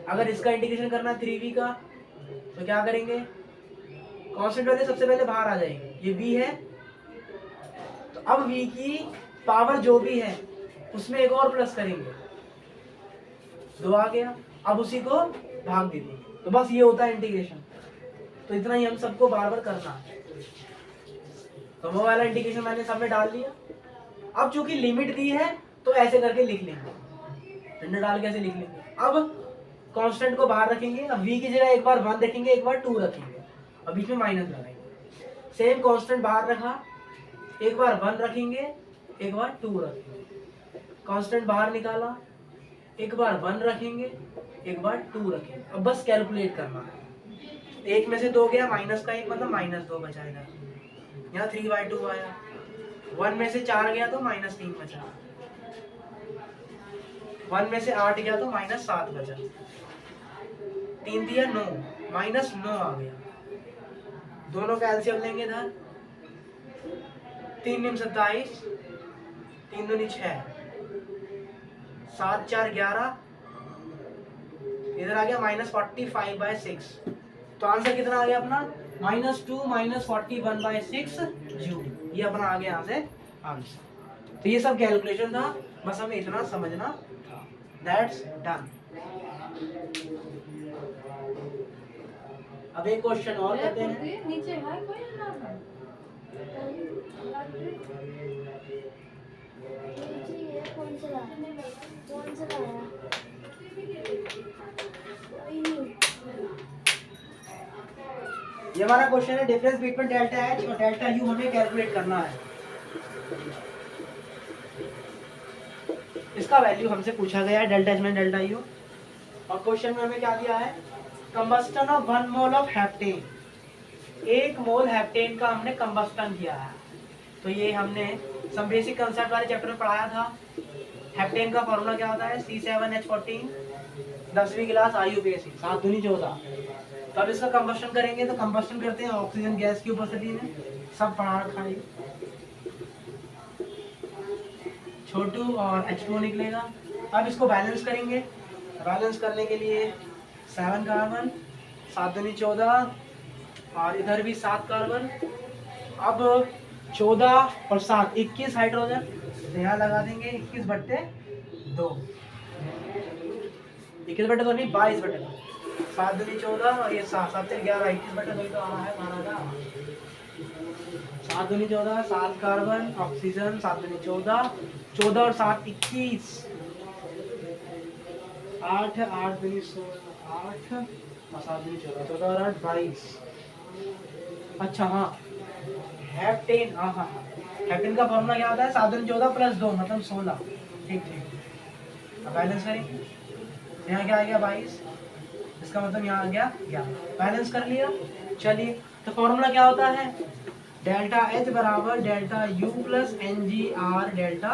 अगर इसका इंटीग्रेशन करना 3v का तो क्या करेंगे, कांस्टेंट वैल्यू सबसे पहले बाहर आ जाएगी, ये v है तो अब v की पावर जो भी है उसमें एक और प्लस करेंगे, 2 आ गया, अब उसी को भाग दे देंगे, तो बस ये होता है इंटीग्रेशन। तो इतना ही हम सबको बार बार करना है। तो वो वाला इंटीग्रेशन मैंने सब में डाल दिया। अब चूंकि लिमिट दी है तो ऐसे करके लिख लेंगे, डंडा डाल के ऐसे लिख लेंगे। अब कांस्टेंट को बाहर रखेंगे, अब v की जगह एक बार 1 रखेंगे, एक बार 2 रखेंगे और बीच में माइनस लगाएंगे। सेम कांस्टेंट बाहर रखा, एक बार 1 रखेंगे, एक बार 2 रखेंगे, कांस्टेंट बाहर निकाला, एक बार 1 रखेंगे, एक बार 2 रखेंगे। अब बस कैलकुलेट करना है, एक में से 2 गया, माइनस का 1 मतलब -2 बचा इधर, यहाँ 3/2 आया, 1 में से 4 गया तो -3 बचा, 1 में से 8 गया तो -7 बचा, 3 दिया 9, -9 आ गया। दोनों का एलसीएम लेंगे इधर, 3 × 27, 3 दूनी 6, 7 4 11, इधर आ गया -45/6। तो आंसर कितना आ गया अपना, -2 -41/6 जूल। ये अपना आ गया यहाँ से आंसर। तो ये सब कैलकुलेशन था, बस हमें इतना समझना था। That's done. अब एक क्वेश्चन और करते हैं। नीचे है कोई कौन सा ये हमारा क्वेश्चन है, डिफरेंस बिटवीन डेल्टा एच और डेल्टा यू हमें कैलकुलेट करना है। इसका वैल्यू हमसे पूछा गया है, डेल्टा एच में डेल्टा यू, और क्वेश्चन में हमें क्या दिया है, combustion of 1 mole of heptane, 1 mole heptane का हमने कंबस्टन किया है। तो ये हमने सब बेसिक कंसेप्ट वाले चैप्टर में पढ़ाया था। हेप्टेन का फॉर्मूला क्या होता है, C7H14, 10वीं क्लास IUPAC, 7 दूनी 14। तब इसका कंबस्टन करेंगे, तो कंबस्टन करते हैं ऑक्सीजन गैस की उपस्थिति में, सब पढ़ा रखा है, छोटू और H2O निकलेगा। अब इसको बैलेंस करेंगे, बैलेंस करने के लिए 7 कार्बन, 7 दूनी 14 और इधर भी 7 कार्बन। अब 14 और 7 21 हाइड्रोजन, तो यहाँ लगा देंगे 21/2, 21/2 नहीं 22/2, 7 दूनी 14 और ये 7 7 से 11, 21/2 तो आ रहा है हमारा का, 7 दूनी 14, 7 कार्बन ऑक्सीजन, 7 दूनी 14, 14 और 7 21, 8 8 दूनी 16, 8 और 7 दूनी 14, 14 और 8 22, अच्छा हाँ, हेप्टेन, हाँ हाँ हाँ, हेप्टेन का फॉर्मूला क्या होता है? 714 प्लस 2 मतलब 16। ठीक ठीक, अब बैलेंस करेंगे। यहाँ क्या आ गया? 22, इसका मतलब यहाँ आ गया 11। बैलेंस कर लिया। चलिए, तो फॉर्मूला क्या होता है? डेल्टा एच बराबर delta U plus N G R delta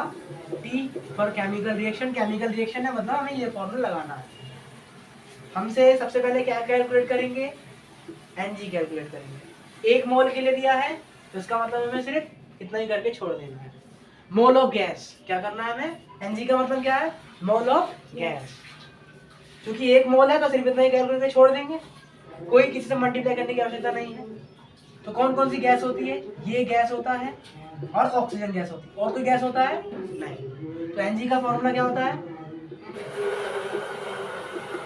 T for chemical reaction. Chemical reaction है मतलब हमें ये फॉर्मूला लगाना है। हमसे सबसे पहले क्या कैलकुलेट करेंगे? एन जी कैलकुलेट करेंगे। 1 मोल के लिए दिया है तो इसका मतलब हमें सिर्फ इतना ही करके छोड़ देना है। मोल ऑफ गैस क्या करना है हमें? एन जी का मतलब क्या है? Mole of gas. क्योंकि 1 मोल है तो सिर्फ इतना ही कैलकुलेट करके छोड़ देंगे, कोई किसी से मल्टीप्लाई करने की आवश्यकता नहीं है। तो कौन कौन सी गैस होती है? ये गैस होता है और ऑक्सीजन गैस होती है। और कोई गैस होता है? नहीं। तो एनजी का फॉर्मूला क्या होता है?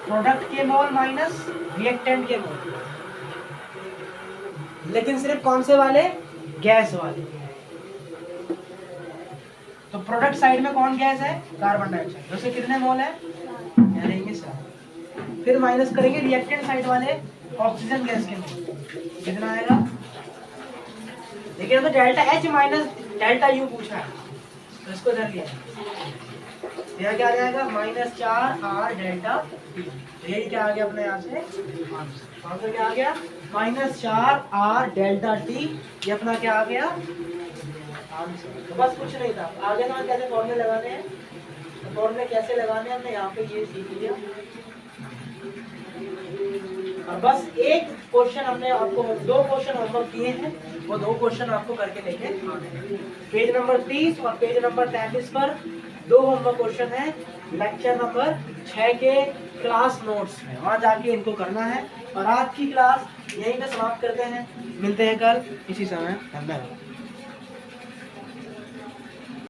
प्रोडक्ट के मोल माइनस रिएक्टेंट के मोल, लेकिन सिर्फ कौन से वाले? गैस वाले। तो प्रोडक्ट साइड में कौन गैस है? Carbon dioxide. उससे कितने मोल है? यहाँ लेंगे 7। फिर माइनस करेंगे रिएक्टेंट साइड वाले ऑक्सीजन गैस के मोल, कितना आएगा? देखिए तो delta H minus delta U पूछा है तो इसको इधर लिया, यहाँ क्या आ जाएगा? -4 आर डेल्टा टी। यही क्या आ गया अपने यहाँ से आंसर? क्या आ गया? -4 आर डेल्टा टी। ये अपना क्या आ गया आंसर। तो बस कुछ नहीं था। आगे ना कैसे फॉर्मूले लगाने हैं, तो फॉर्मूले कैसे लगाने हैं हमने यहाँ पे ये सीख लिया। और बस एक क्वेश्चन हमने आपको, 2 क्वेश्चन होमवर्क दिए हैं, वो 2 क्वेश्चन आपको करके लेके आने हैं। पेज नंबर 30 और पेज नंबर 33 पर 2 होमवर्क क्वेश्चन है लेक्चर नंबर 6 के क्लास नोट्स में, वहाँ जाके इनको करना है। और आज की क्लास यहीं पे समाप्त करते हैं, मिलते हैं कल इसी समय। धन्यवाद।